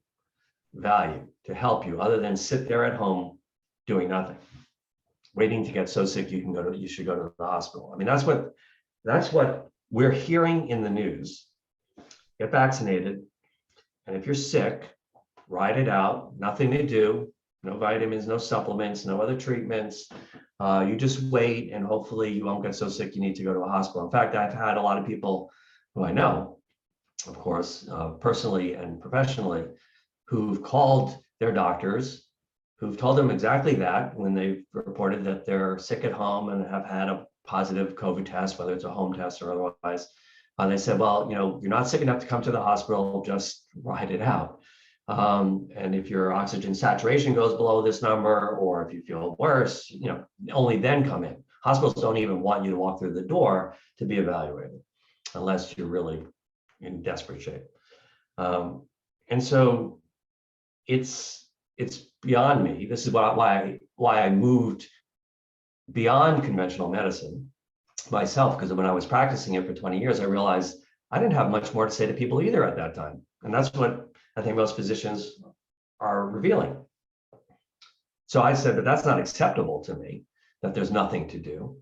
value to help you, other than sit there at home doing nothing, waiting to get so sick you should go to the hospital. I mean, that's what we're hearing in the news. Get vaccinated, and if you're sick, ride it out. Nothing to do, no vitamins, no supplements, no other treatments. You just wait, and hopefully you won't get so sick you need to go to a hospital. In fact, I've had a lot of people who I know, of course, personally and professionally, who've called their doctors, who've told them exactly that when they've reported that they're sick at home and have had a positive COVID test, whether it's a home test or otherwise. They said, well, you're not sick enough to come to the hospital, just ride it out. And if your oxygen saturation goes below this number, or if you feel worse, only then come in. Hospitals don't even want you to walk through the door to be evaluated, unless you're really in desperate shape. And so it's it's beyond me. This is why I moved beyond conventional medicine myself, because when I was practicing it for 20 years, I realized I didn't have much more to say to people either at that time. And that's what I think most physicians are revealing. So I said, but that's not acceptable to me, that there's nothing to do.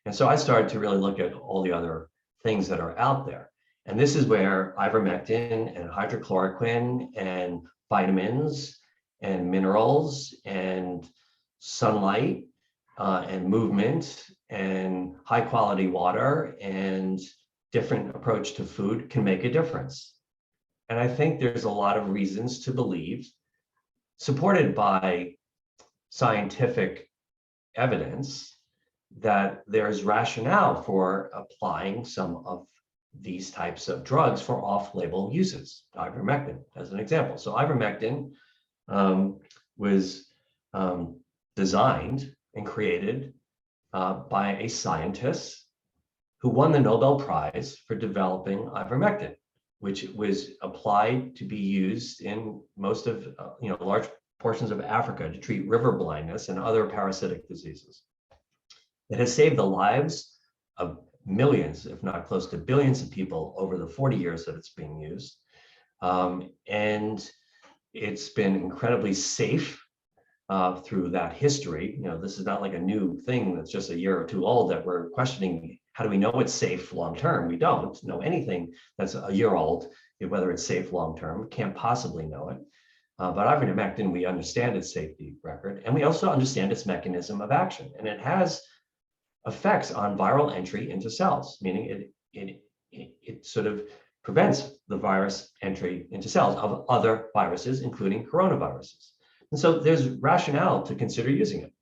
And so I started to really look at all the other things that are out there. And this is where ivermectin and hydrochloroquine and vitamins and minerals and sunlight and movement and high quality water and different approach to food can make a difference. And I think there's a lot of reasons to believe, supported by scientific evidence, that there's rationale for applying some of these types of drugs for off-label uses, ivermectin as an example. So ivermectin was designed and created by a scientist who won the Nobel Prize for developing ivermectin, which was applied to be used in most of, large portions of Africa to treat river blindness and other parasitic diseases. It has saved the lives of millions, if not close to billions of people over the 40 years that it's being used. And it's been incredibly safe through that history. This is not like a new thing that's just a year or two old that we're questioning. How do we know it's safe long-term? We don't know anything that's a year old, whether it's safe long-term, can't possibly know it. But ivermectin, we understand its safety record, and we also understand its mechanism of action. And it has effects on viral entry into cells, meaning it sort of prevents the virus entry into cells of other viruses, including coronaviruses. And so there's rationale to consider using it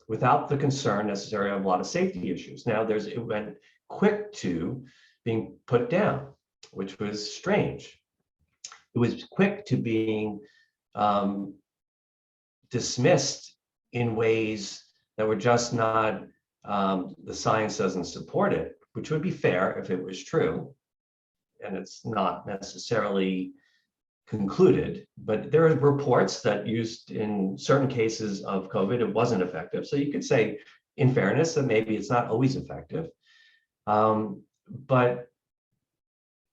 without the concern necessary of a lot of safety issues. Now, it went quick to being put down, which was strange. It was quick to being dismissed in ways that were just not, the science doesn't support it, which would be fair if it was true. And it's not necessarily concluded, but there are reports that used in certain cases of COVID, it wasn't effective. So you could say, in fairness, that maybe it's not always effective. But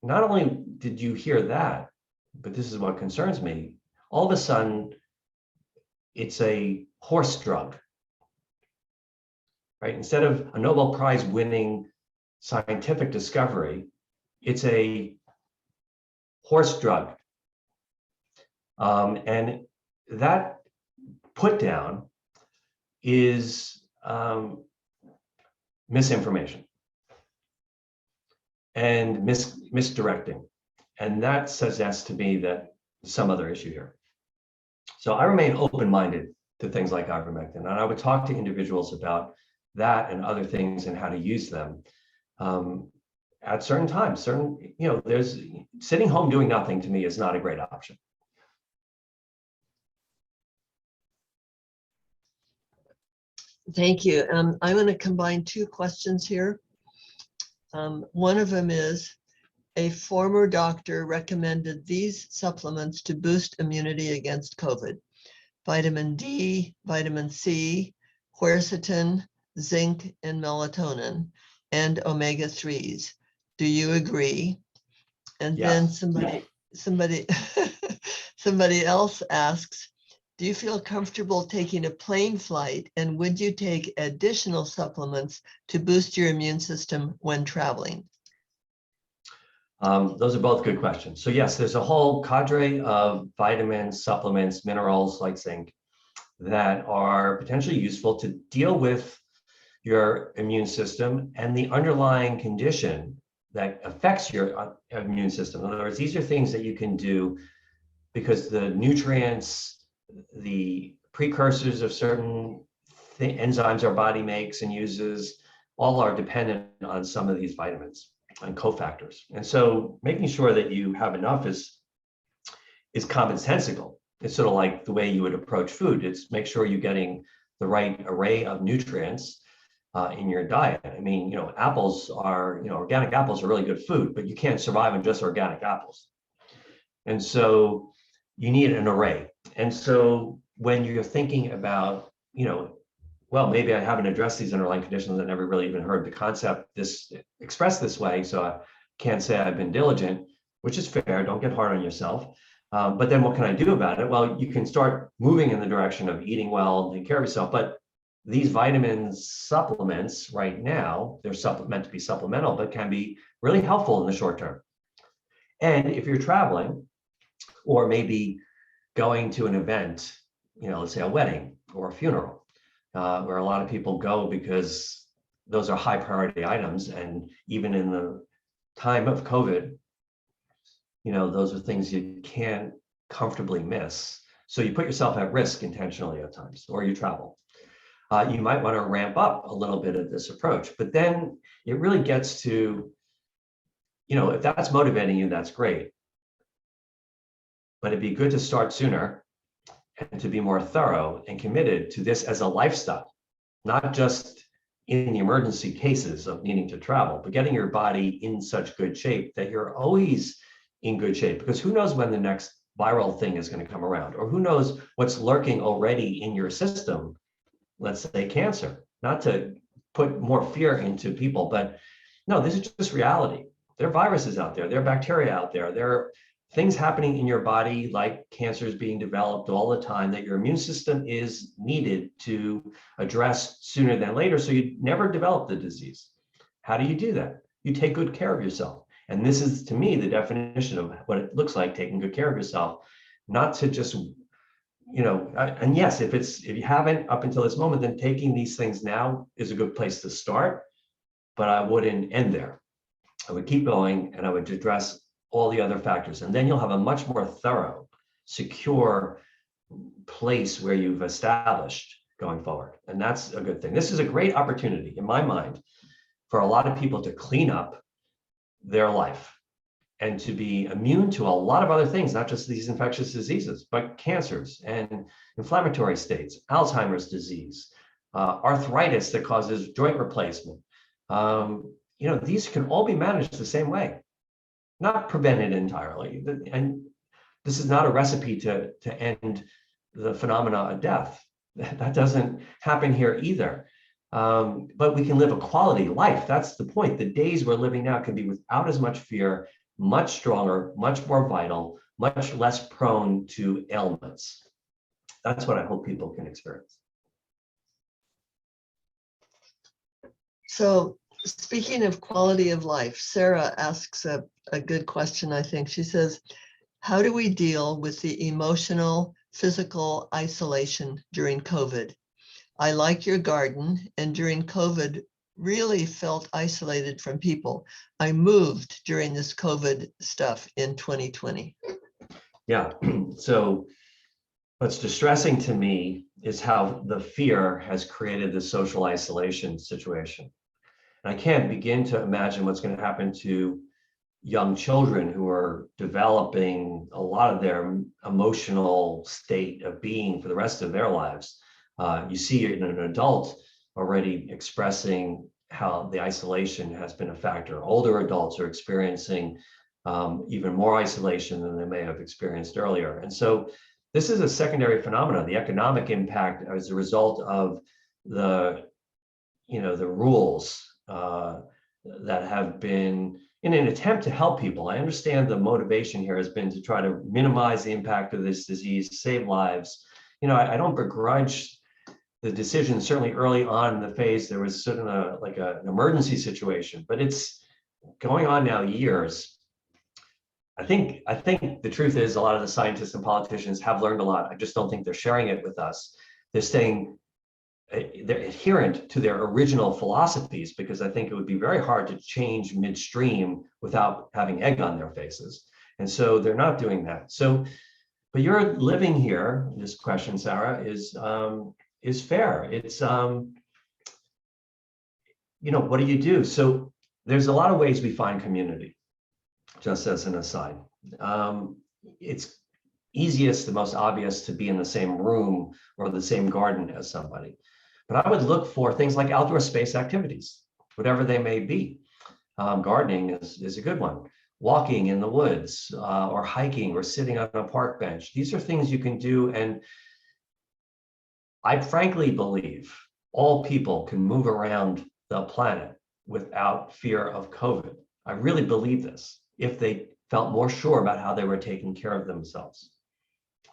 not only did you hear that, but this is what concerns me, all of a sudden, it's a horse drug, right? Instead of a Nobel Prize winning scientific discovery, it's a horse drug. And that put down is misinformation and misdirecting. And that suggests to me that there's some other issue here. So I remain open-minded to things like ivermectin, and I would talk to individuals about that and other things and how to use them at certain times. There's sitting home doing nothing to me is not a great option. Thank you. I'm going to combine two questions here. One of them is, a former doctor recommended these supplements to boost immunity against COVID: vitamin D, vitamin C, quercetin, zinc, and melatonin, and omega-3s. Do you agree? And Yes. then somebody else asks, do you feel comfortable taking a plane flight, and would you take additional supplements to boost your immune system when traveling? Those are both good questions. So yes, there's a whole cadre of vitamins, supplements, minerals like zinc that are potentially useful to deal with your immune system and the underlying condition that affects your immune system. In other words, these are things that you can do because the nutrients, the precursors of certain enzymes our body makes and uses, all are dependent on some of these vitamins and cofactors. And so making sure that you have enough is commonsensical. It's sort of like the way you would approach food. It's make sure you're getting the right array of nutrients in your diet. I mean, apples are, organic apples are really good food, but you can't survive on just organic apples. And so you need an array. And so when you're thinking about, well, maybe I haven't addressed these underlying conditions. I never really even heard the concept expressed this way. So I can't say I've been diligent, which is fair. Don't get hard on yourself. But then what can I do about it? Well, you can start moving in the direction of eating well and taking care of yourself. But these vitamin supplements right now, they're meant to be supplemental, but can be really helpful in the short term. And if you're traveling or maybe going to an event, let's say a wedding or a funeral, where a lot of people go because those are high priority items. And even in the time of COVID, those are things you can't comfortably miss. So you put yourself at risk intentionally at times, or you travel. You might want to ramp up a little bit of this approach, but then it really gets to, if that's motivating you, that's great. But it'd be good to start sooner and to be more thorough and committed to this as a lifestyle, not just in the emergency cases of needing to travel, but getting your body in such good shape that you're always in good shape, because who knows when the next viral thing is going to come around, or who knows what's lurking already in your system, let's say cancer, not to put more fear into people, but no, this is just reality. There are viruses out there, there are bacteria out there, there are things happening in your body like cancers being developed all the time that your immune system is needed to address sooner than later, so you never develop the disease. How do you do that? You take good care of yourself. And this is, to me, the definition of what it looks like taking good care of yourself, not to just, and yes, if you haven't up until this moment, then taking these things now is a good place to start, but I wouldn't end there. I would keep going and I would address all the other factors. And then you'll have a much more thorough, secure place where you've established going forward. And that's a good thing. This is a great opportunity, in my mind, for a lot of people to clean up their life and to be immune to a lot of other things, not just these infectious diseases, but cancers and inflammatory states, Alzheimer's disease, arthritis that causes joint replacement. These can all be managed the same way, not prevented entirely. And this is not a recipe to end the phenomena of death. That doesn't happen here either. But we can live a quality life. That's the point. The days we're living now can be without as much fear, much stronger, much more vital, much less prone to ailments. That's what I hope people can experience. So speaking of quality of life, Sarah asks a good question, I think. She says, how do we deal with the emotional, physical isolation during COVID? I like your garden, and during COVID, really felt isolated from people. I moved during this COVID stuff in 2020. Yeah, so what's distressing to me is how the fear has created the social isolation situation. And I can't begin to imagine what's going to happen to young children who are developing a lot of their emotional state of being for the rest of their lives. You see it in an adult already expressing how the isolation has been a factor. Older adults are experiencing even more isolation than they may have experienced earlier. And so this is a secondary phenomenon, the economic impact as a result of the rules that have been in an attempt to help people. I understand the motivation here has been to try to minimize the impact of this disease, save lives. I don't begrudge the decision. Certainly early on in the phase, there was sort of an emergency situation, but it's going on now years. I think the truth is a lot of the scientists and politicians have learned a lot. I just don't think they're sharing it with us. They're adherent to their original philosophies, because I think it would be very hard to change midstream without having egg on their faces. And so they're not doing that. So, but you're living here, this question, Sarah, is fair. It's, what do you do? So there's a lot of ways we find community, just as an aside. It's easiest, the most obvious, to be in the same room or the same garden as somebody. But I would look for things like outdoor space activities, whatever they may be. Gardening is a good one. Walking in the woods, or hiking, or sitting on a park bench. These are things you can do. And I frankly believe all people can move around the planet without fear of COVID. I really believe this if they felt more sure about how they were taking care of themselves.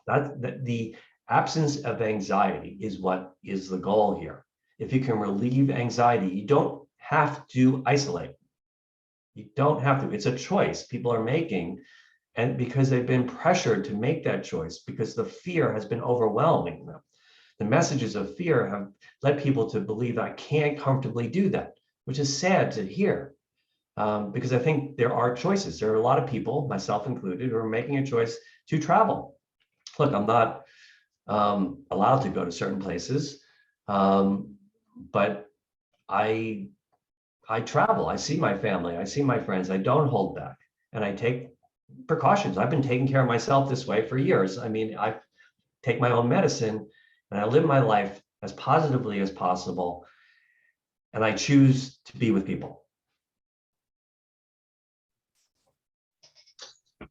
The absence of anxiety is what is the goal here. If you can relieve anxiety, you don't have to isolate. You don't have to. It's a choice people are making, and because they've been pressured to make that choice because the fear has been overwhelming them. The messages of fear have led people to believe I can't comfortably do that, which is sad to hear. Because I think there are choices. There are a lot of people, myself included, who are making a choice to travel. Look, I'm not allowed to go to certain places, but I travel. I see my family. I see my friends. I don't hold back, and I take precautions. I've been taking care of myself this way for years. I mean, I take my own medicine, and I live my life as positively as possible, and I choose to be with people.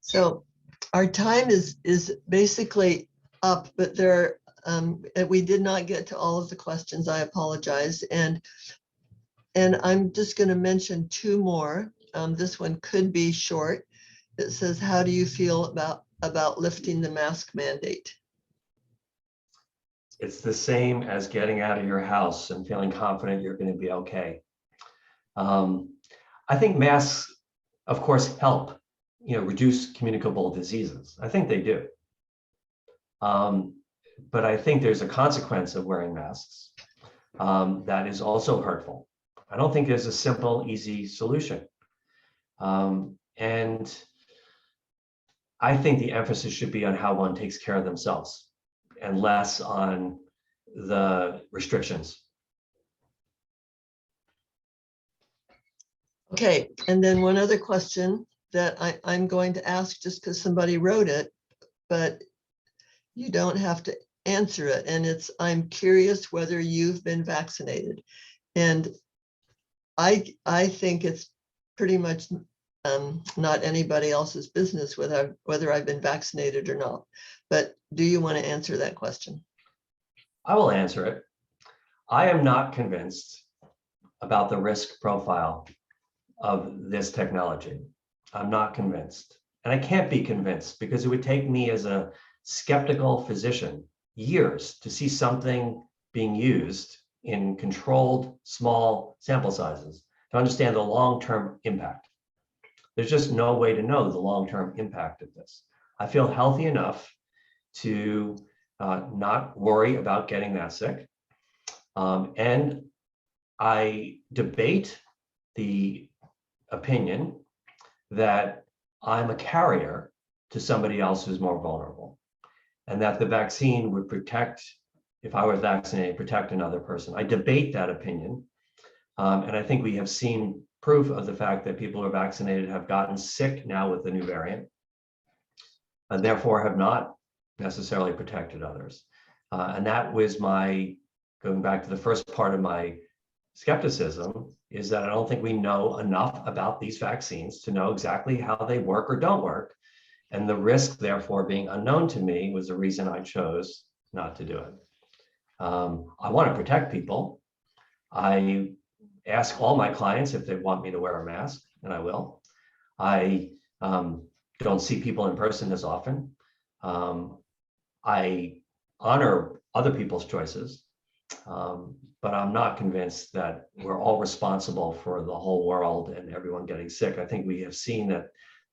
So our time is basically up, but we did not get to all of the questions. I apologize. And I'm just going to mention two more. This one could be short. It says, how do you feel about lifting the mask mandate? It's the same as getting out of your house and feeling confident you're going to be okay. I think masks, of course, help, reduce communicable diseases. I think they do. But I think there's a consequence of wearing masks that is also hurtful. I don't think there's a simple, easy solution. And I think the emphasis should be on how one takes care of themselves and less on the restrictions. Okay, and then one other question that I'm going to ask just because somebody wrote it, but you don't have to answer it. And it's, I'm curious whether you've been vaccinated. And I think it's pretty much not anybody else's business whether I've been vaccinated or not. But do you want to answer that question? I will answer it. I am not convinced about the risk profile of this technology. I'm not convinced. And I can't be convinced because it would take me as a skeptical physician years to see something being used in controlled small sample sizes to understand the long-term impact. There's just no way to know the long-term impact of this. I feel healthy enough to not worry about getting that sick. And I debate the opinion that I'm a carrier to somebody else who's more vulnerable, and that the vaccine would protect, if I was vaccinated, protect another person. I debate that opinion. And I think we have seen proof of the fact that people who are vaccinated have gotten sick now with the new variant, and therefore have not necessarily protected others. And that was going back to the first part of my skepticism, is that I don't think we know enough about these vaccines to know exactly how they work or don't work. And the risk, therefore, being unknown to me was the reason I chose not to do it. I want to protect people. I ask all my clients if they want me to wear a mask, and I will. I don't see people in person as often. I honor other people's choices, but I'm not convinced that we're all responsible for the whole world and everyone getting sick. I think we have seen that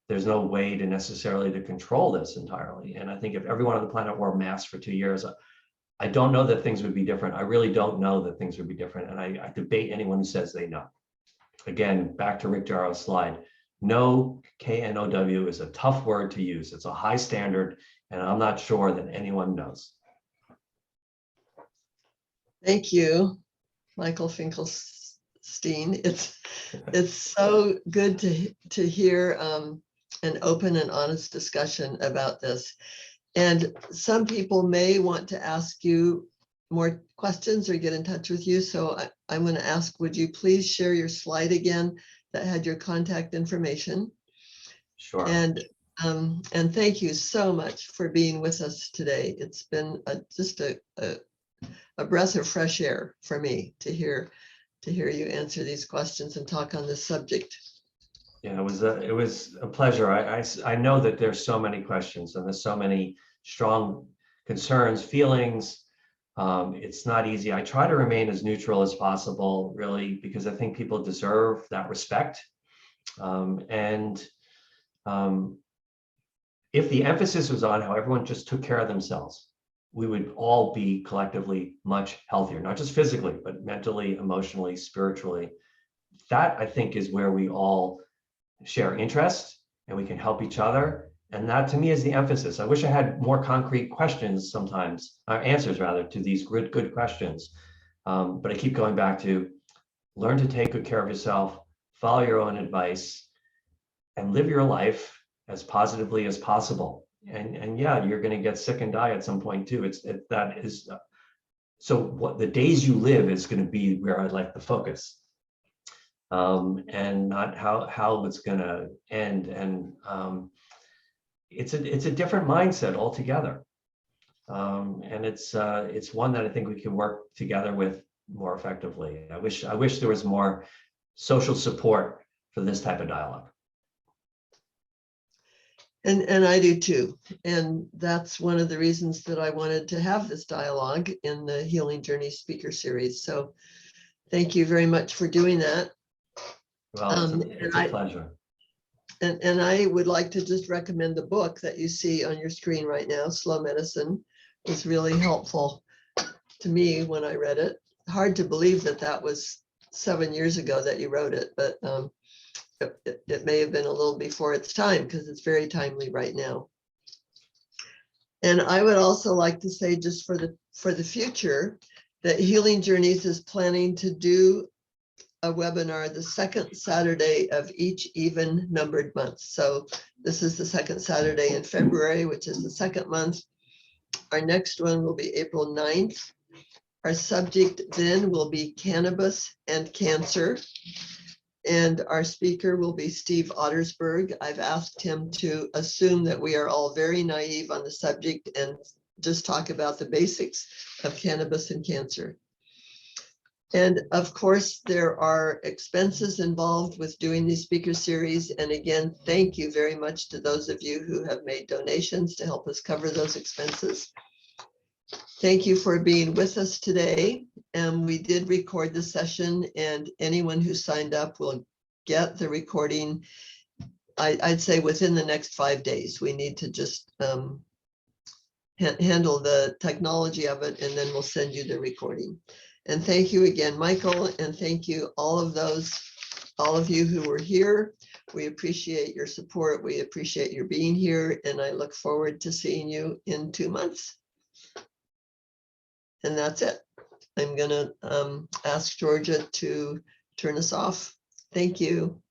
there's no way to necessarily to control this entirely. And I think if everyone on the planet wore masks for 2 years, I don't know that things would be different. I really don't know that things would be different. And I debate anyone who says they know. Again, back to Rick Jarrow's slide, no, K-N-O-W, is a tough word to use. It's a high standard, and I'm not sure that anyone knows. Thank you, Michael Finkelstein. It's so good to hear an open and honest discussion about this. And some people may want to ask you more questions or get in touch with you. So I'm going to ask, would you please share your slide again that had your contact information? Sure. And thank you so much for being with us today. It's been just a a breath of fresh air for me to hear you answer these questions and talk on this subject. Yeah, it was a pleasure. I know that there's so many questions and there's so many strong concerns, feelings. It's not easy. I try to remain as neutral as possible, really, because I think people deserve that respect. If the emphasis was on how everyone just took care of themselves, we would all be collectively much healthier, not just physically, but mentally, emotionally, spiritually. That, I think, is where we all share interest and we can help each other. And that, to me, is the emphasis. I wish I had more concrete questions sometimes, answers rather, to these good questions. But I keep going back to learn to take good care of yourself, follow your own advice, and live your life as positively as possible. And yeah, you're going to get sick and die at some point too. So what the days you live is going to be where I'd like to focus. And not how it's going to end. And it's a different mindset altogether. And it's one that I think we can work together with more effectively. I wish there was more social support for this type of dialogue. And I do too. And that's one of the reasons that I wanted to have this dialogue in the Healing Journey speaker series. So thank you very much for doing that. Well, it's a pleasure. And I would like to just recommend the book that you see on your screen right now, Slow Medicine. It was really helpful to me when I read it. Hard to believe that was 7 years ago that you wrote it, but it may have been a little before its time because it's very timely right now. And I would also like to say, just for the future, that Healing Journeys is planning to do a webinar the second Saturday of each even numbered month. So this is the second Saturday in February, which is the second month. Our next one will be April 9th. Our subject then will be cannabis and cancer. And our speaker will be Steve Ottersberg. I've asked him to assume that we are all very naive on the subject and just talk about the basics of cannabis and cancer. And of course, there are expenses involved with doing these speaker series. And again, thank you very much to those of you who have made donations to help us cover those expenses. Thank you for being with us today. And we did record the session, and anyone who signed up will get the recording, I'd say within the next 5 days. We need to just handle the technology of it, and then we'll send you the recording. And thank you again, Michael, and thank you all of you who were here. We appreciate your support. We appreciate your being here, and I look forward to seeing you in 2 months. And that's it. I'm gonna ask Georgia to turn us off. Thank you.